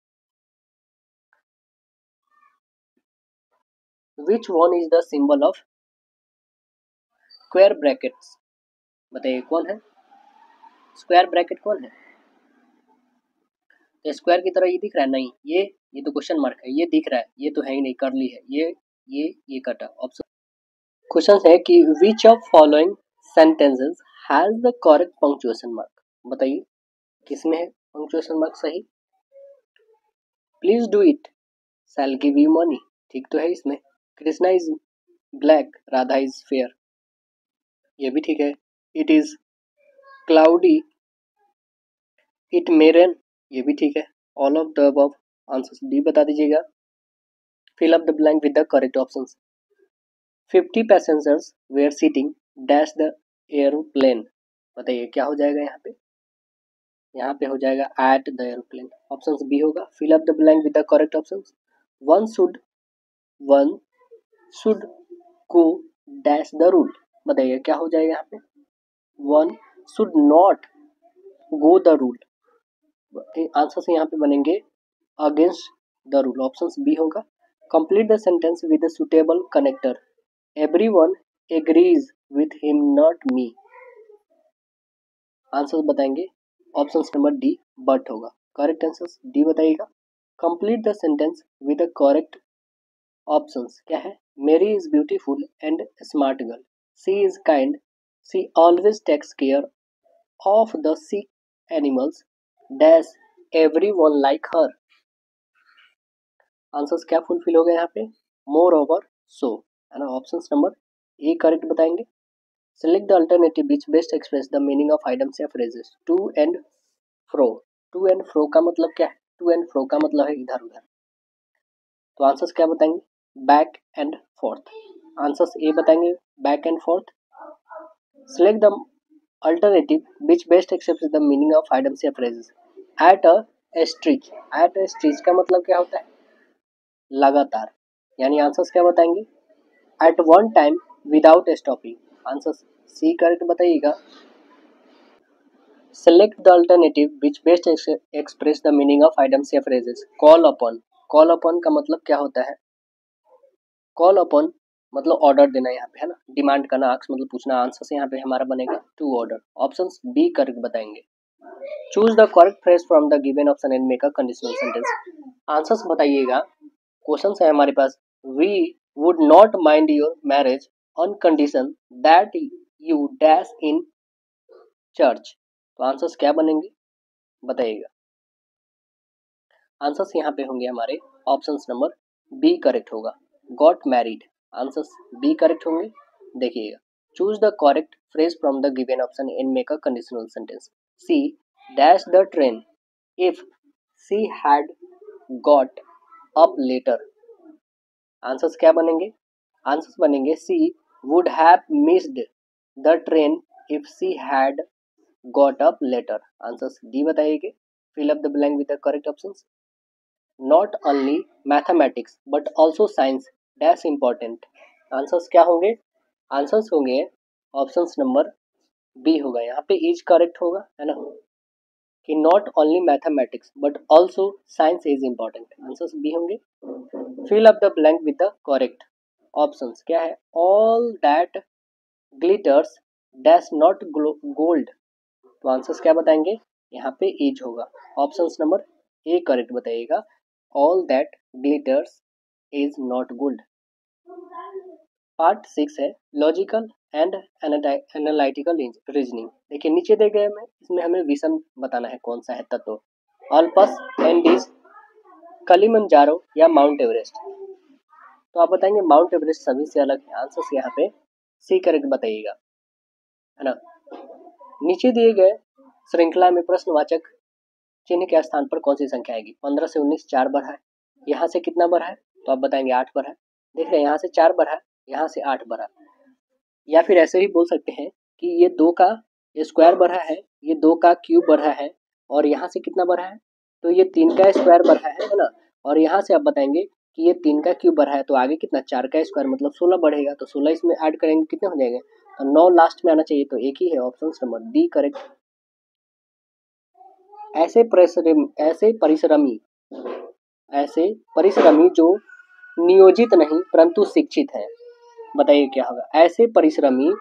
Which one is the symbol of square brackets? बताइए कौन है? स्क्वायर ब्रैकेट कौन है? तो स्क्वायर की तरह ये दिख रहा है? नहीं, ये तो क्वेश्चन मार्क है. ये दिख रहा है, ये तो है ही नहीं, करली है. ये कटा. ऑप्शन क्वेश्चन है कि which of following sentences has the correct punctuation mark. बताइए किसमें है पंक्चुएशन मार्क सही? Please do it, shall give you money. ठीक तो है इसमें. Krishna is black, Radha is fair. ये भी ठीक है. It is cloudy, it may rain. ये भी ठीक है. All of the above. Answer D बता दीजिएगा. Fill up the blank with the correct options. 50 passengers were seating dash the airplane. बताइए क्या हो जाएगा यहाँ पे? यहाँ पे हो जाएगा at the airplane. Option B होगा. Fill up the blank with the correct options. One should go dash the rule. बताइए क्या हो जाएगा यहाँ पे? One should not go the rule. Answer से यहाँ पे बनेंगे against the rule. Option B होगा. Complete the sentence with the suitable connector. Everyone agrees with him not me. Answer बताएंगे ऑप्शन नंबर डी बट होगा. करेक्ट आंसर डी बताइएगा. Complete the sentence with the correct options. क्या है? Mary is beautiful and smart girl. She is kind, she always takes care of the sick animals dash everyone like her. Answers क्या fulfil हो गए यहाँ पे? Moreover so, है ना. Option number A correct बताएंगे. Select the alternative which best express the meaning of items या phrases. To and fro. To and fro का मतलब क्या है? To and fro का मतलब है इधर उधर. तो आंसर्स क्या बताएंगे? Back and fourth. आंसर्स ए बताएंगे back and fourth. Select the alternative which best expresses the meaning of items या phrases. At a stretch. At a stretch का मतलब क्या होता है? लगातार. यानी आंसर्स क्या बताएंगे? At one time without stopping. Answer C correct बताइएगा. Select the alternative which best express the meaning of items या phrases. Call upon. Call upon का मतलब क्या होता है? कॉल अपॉन मतलब ऑर्डर देना यहाँ पे, है ना. डिमांड करना, आस्क मतलब पूछना. आंसर से यहाँ पे हमारा बनेगा to order. Option B correct बताएंगे. Choose the correct phrase from the given option and make a conditional sentence. Answers बताइएगा. क्वेश्चन है हमारे पास. We would not mind your marriage on condition that you dash in church. तो answers क्या बनेंगे बताइएगा. Answers यहाँ पे होंगे हमारे ऑप्शंस नंबर बी करेक्ट होगा. Got married. Answers B correct होंगे. देखिएगा. Choose the correct phrase from the given option and make a conditional sentence. She dash the train if she had got up later. Answers क्या बनेंगे? Answers बनेंगे she would have missed the train if she had got up later. Answers D बताइए. Fill up the blank with the correct options. Not only mathematics but also science dash important. Answers क्या होंगे? Answers होंगे options number B होगा, यहाँ पे is correct होगा, है ना, कि not only mathematics but also science is important. Answers B होंगे। Fill up the blank with the correct options क्या है? All that glitters dash not gold. तो आंसर्स क्या बताएंगे? यहाँ पे इज होगा, ऑप्शंस नंबर ए करेक्ट बताइएगा, all that glitters is not gold. Part 6 है लॉजिकल एंड एनालिटिकल रीजनिंग। देखिए नीचे दे गए में, इसमें हमें विषम बताना है कौन सा है तत्व, अल्पस, एंडीज, कलिमंजारो या माउंट एवरेस्ट। तो आप बताएंगे माउंट एवरेस्ट सभी से अलग है। आंसर यहाँ पे सी करेक्ट बताइएगा, है ना। नीचे दिए गए श्रृंखला में प्रश्नवाचक चिन्ह के स्थान पर कौन सी संख्या आएगी? 15 से 19 4 बढ़ा है, यहाँ से कितना बढ़ा है? तो आप बताएंगे 8 बढ़ा है। देख रहे हैं यहाँ से 4 बढ़ा है, यहाँ से 8 बढ़ा। या फिर ऐसे भी बोल सकते हैं कि ये 2 का स्क्वायर बढ़ा है, ये 2 का क्यूब बढ़ा है, और यहाँ से कितना बढ़ा है? तो ये 3 का स्क्वायर बढ़ा है ना। और यहाँ से आप बताएंगे कि ये 3 का क्यूब बढ़ा है, तो आगे कितना? 4 का स्क्वायर मतलब 16 बढ़ेगा, तो 16 इसमें ऐड करेंगे कितने हो जाएंगे? तो 9 लास्ट में आना चाहिए, तो एक ही है, ऑप्शन नंबर डी करेक्ट। ऐसे परिश्रमी जो नियोजित नहीं परंतु शिक्षित है, बताइए क्या होगा? ऐसे परिश्रमी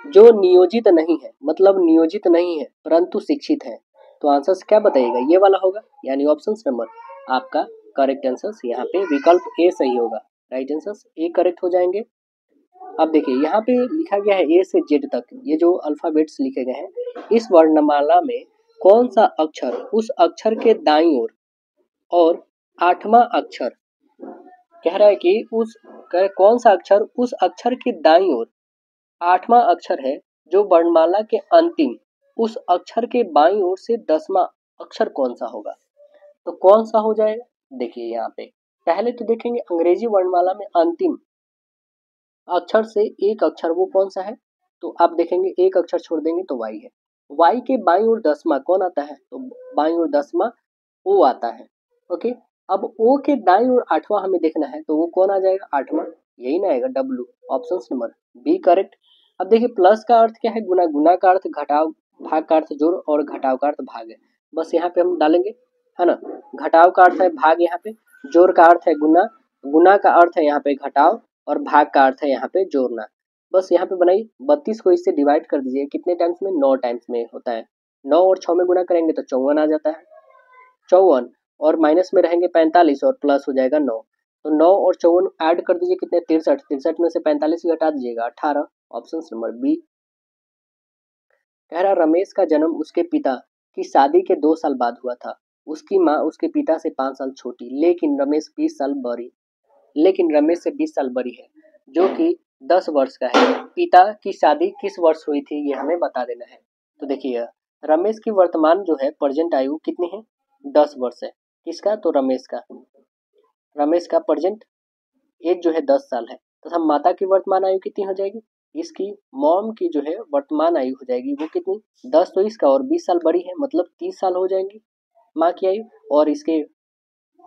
जो नियोजित नहीं है, मतलब नियोजित नहीं है परंतु शिक्षित है, तो आंसर क्या बताइएगा? ये वाला होगा, यानी ऑप्शन नंबर आपका करेक्ट आंसर यहाँ पे विकल्प ए सही होगा, राइट आंसर ए करेक्ट हो जाएंगे। अब देखिए यहाँ पे लिखा गया है ए से जेड तक, ये जो अल्फाबेट्स लिखे गए हैं, इस वर्णमाला में कौन सा अक्षर उस अक्षर के दाईं ओर और 8वां अक्षर, कह रहा है कि कौन सा अक्षर उस अक्षर के दाईं ओर 8वां अक्षर है जो वर्णमाला के अंतिम उस अक्षर के बाईं ओर से 10वां अक्षर कौन सा होगा? तो कौन सा हो जाएगा? देखिए यहाँ पे पहले तो देखेंगे अंग्रेजी वर्णमाला में अंतिम अक्षर से एक अक्षर वो कौन सा है, तो आप देखेंगे एक अक्षर छोड़ देंगे तो वाई है। वाई के बाईं ओर 10वां कौन आता है? तो बाईं ओर 10वां ओ आता है। ओके, अब ओ के दाईं ओर 8वां हमें देखना है, तो वो कौन आ जाएगा? 8वां, यही ना आएगा, W, option number B correct. अब देखिए प्लस का अर्थ क्या है? गुना, गुना का अर्थ घटाव, भाग का अर्थ जोड़, और घटाव का अर्थ भाग है। बस यहाँ पे हम डालेंगे, है ना। घटाव का अर्थ है भाग यहाँ पे, जोड़ का अर्थ है गुना, गुना का अर्थ है यहाँ पे घटाव, और भाग का अर्थ है यहाँ पे जोड़ना। बस यहाँ पे बनाइए, 32 को इससे डिवाइड कर दीजिए, कितने टाइम्स में? 9 टाइम्स में होता है। 9 और 6 में गुना करेंगे तो 54 आ जाता है, 54, और माइनस में रहेंगे 45 और प्लस हो जाएगा 9, तो 9 और 54 ऐड कर दीजिए, कितने? 63, 63 में से 45 घटा दीजिएगा 18, ऑप्शन नंबर बी। कह रहा रमेश का जन्म उसके पिता की शादी के 2 साल बाद हुआ था, उसकी माँ उसके पिता से 5 साल छोटी, लेकिन रमेश से 20 साल बड़ी है, जो कि 10 वर्ष का है। पिता की शादी किस वर्ष हुई थी, ये हमें बता देना है। तो देखिए रमेश की वर्तमान जो है प्रेजेंट आयु कितनी है? 10 वर्ष है। किसका? तो रमेश का। रमेश का प्रेजेंट एज जो है 10 साल है, तथा माता की वर्तमान आयु कितनी हो जाएगी? इसकी मॉम की जो है वर्तमान आयु हो जाएगी वो कितनी? 10 तो इसका, और 20 साल बड़ी है, मतलब 30 साल हो जाएंगी माँ की आयु। और इसके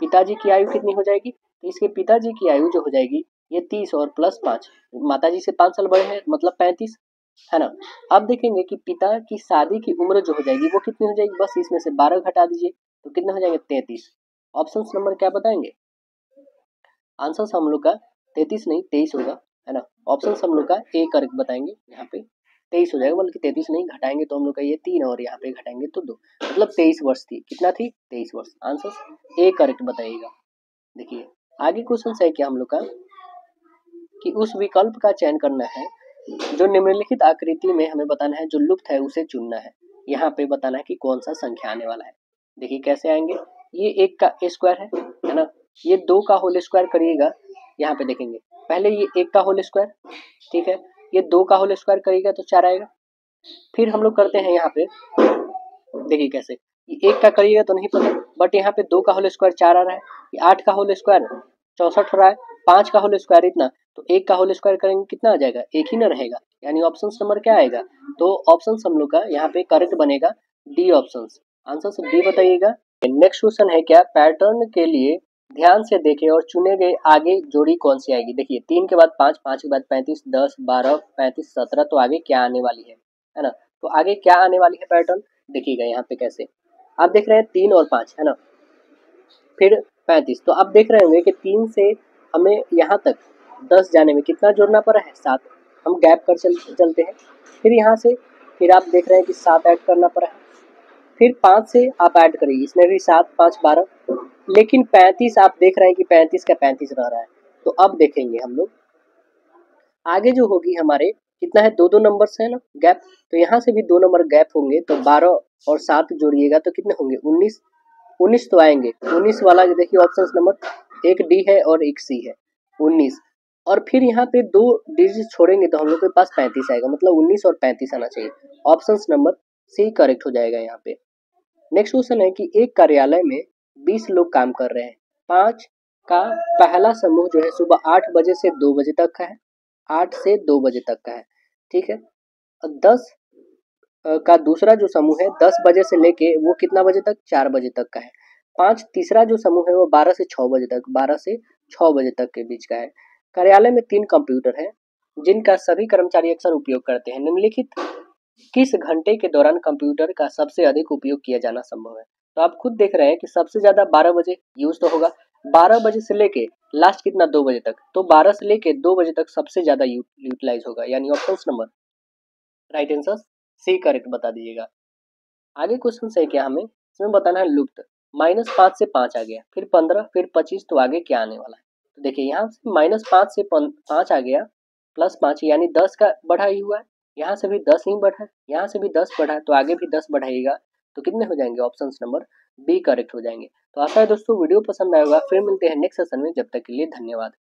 पिताजी की आयु कितनी हो जाएगी? तो इसके पिताजी की आयु जो हो जाएगी ये 30 और प्लस 5, माताजी से 5 साल बड़े हैं, मतलब 35, है ना। अब देखेंगे कि पिता की शादी की उम्र जो हो जाएगी वो कितनी हो जाएगी? बस इसमें से 12 घटा दीजिए, तो कितने हो जाएंगे? 33। ऑप्शन नंबर क्या बताएंगे? आंसर हम लोग का 33 नहीं 23 होगा, है ना। ऑप्शन हम लोग का ए करेक्ट बताएंगे, यहाँ पे 23 हो जाएगा, बल्कि 33 नहीं, घटाएंगे तो हम लोग का ये 3 और यहाँ पे घटाएंगे तो 2, मतलब 23 वर्ष थी। कितना थी? 23 वर्ष। आंसर ए करेक्ट बताइएगा। देखिए आगे क्वेश्चन है क्या हम लोग का, कि उस विकल्प का चयन करना है जो निम्नलिखित आकृति में हमें बताना है, जो लुप्त है उसे चुनना है। यहाँ पे बताना है कि कौन सा संख्या आने वाला है। देखिए कैसे आएंगे, ये 1 का स्क्वायर है ना, ये 2 का होल स्क्वायर करिएगा, यहाँ पे देखेंगे पहले ये 1 का होल स्क्वायर, ठीक है, ये 2 का होल स्क्वायर करिएगा तो 4 आएगा। फिर हम लोग करते हैं यहाँ पे, देखिए कैसे, ये 1 का करिएगा तो नहीं पता, बट यहाँ पे 2 का होल स्क्वायर 4 आ रहा है, ये 8 का होल स्क्वायर 64 हो रहा है, 5 का होल स्क्वायर इतना, तो 1 का होल स्क्वायर करेंगे कितना आ जाएगा? 1 ही ना रहेगा, यानी ऑप्शन नंबर क्या आएगा? तो ऑप्शन हम लोग का यहाँ पे करेक्ट बनेगा डी ऑप्शन, आंसर सब डी बताइएगा। नेक्स्ट क्वेश्चन है क्या, पैटर्न के लिए ध्यान से देखें और चुने गए आगे जोड़ी कौन सी आएगी। देखिए 3 के बाद 5, 5 के बाद 35, 10, 12, 35, 17, तो आगे क्या आने वाली है ना। तो आगे क्या आने वाली है पैटर्न, देखिएगा यहाँ पे कैसे आप देख रहे हैं 3 और 5 है ना, फिर 35, तो आप देख रहे होंगे कि 3 से हमें यहाँ तक 10 जाने में कितना जोड़ना पड़ा है, 7। हम गैप कर चलते हैं, फिर यहाँ से फिर आप देख रहे हैं कि 7 ऐड करना पड़ा है, फिर 5 से आप ऐड करिए, इसमें भी 7, 5, 12, लेकिन 35 आप देख रहे हैं कि 35 का 35 रह रहा है। तो अब देखेंगे हम लोग आगे जो होगी हमारे कितना है, 2 2 नंबर है ना गैप, तो यहाँ से भी 2 नंबर गैप होंगे, तो 12 और 7 जोड़िएगा तो कितने होंगे, 19। 19 तो आएंगे, 19 वाला देखिए ऑप्शन नंबर एक डी है और एक सी है, 19। और फिर यहाँ पे 2 डिजिट छोड़ेंगे तो हम लोग के पास 35 आएगा, मतलब 19 और 35 आना चाहिए। ऑप्शन नंबर सी करेक्ट हो जाएगा यहाँ पे। नेक्स्ट क्वेश्चन है कि एक कार्यालय में 20 लोग काम कर रहे हैं। 5 का पहला समूह जो है सुबह 8 बजे से 2 बजे तक का है, 8 से 2 बजे तक का है, ठीक है। और 10 का दूसरा जो समूह है 10 बजे से लेके वो कितना बजे तक, 4 बजे तक का है। 5 तीसरा जो समूह है वो 12 से 6 बजे तक, 12 से 6 बजे तक के बीच का है। कार्यालय में 3 कंप्यूटर हैं जिनका सभी कर्मचारी अक्सर उपयोग करते हैं। निम्नलिखित किस घंटे के दौरान कंप्यूटर का सबसे अधिक उपयोग किया जाना संभव है। तो आप खुद देख रहे हैं कि सबसे ज्यादा 12 बजे यूज तो होगा, 12 बजे से लेके लास्ट कितना 2 बजे तक, तो 12 से लेके 2 बजे तक सबसे ज्यादा यूटिलाइज होगा, यानी option number right answer C correct बता दीजिएगा। आगे क्वेश्चन है क्या, हमें इसमें बताना है लुप्त। -5 से 5 आ गया, फिर 15, फिर 25, तो आगे क्या आने वाला है। तो देखिए यहाँ से -5 से 5 आ गया, +5 यानी 10 का बढ़ा ही हुआ है, यहाँ से भी 10 ही बढ़ा है, यहाँ से भी 10 बढ़ा है, तो आगे भी 10 बढ़ाइएगा तो कितने हो जाएंगे, ऑप्शन नंबर बी करेक्ट हो जाएंगे। तो आशा है दोस्तों वीडियो पसंद आएगा, फिर मिलते हैं नेक्स्ट सेशन में, जब तक के लिए धन्यवाद।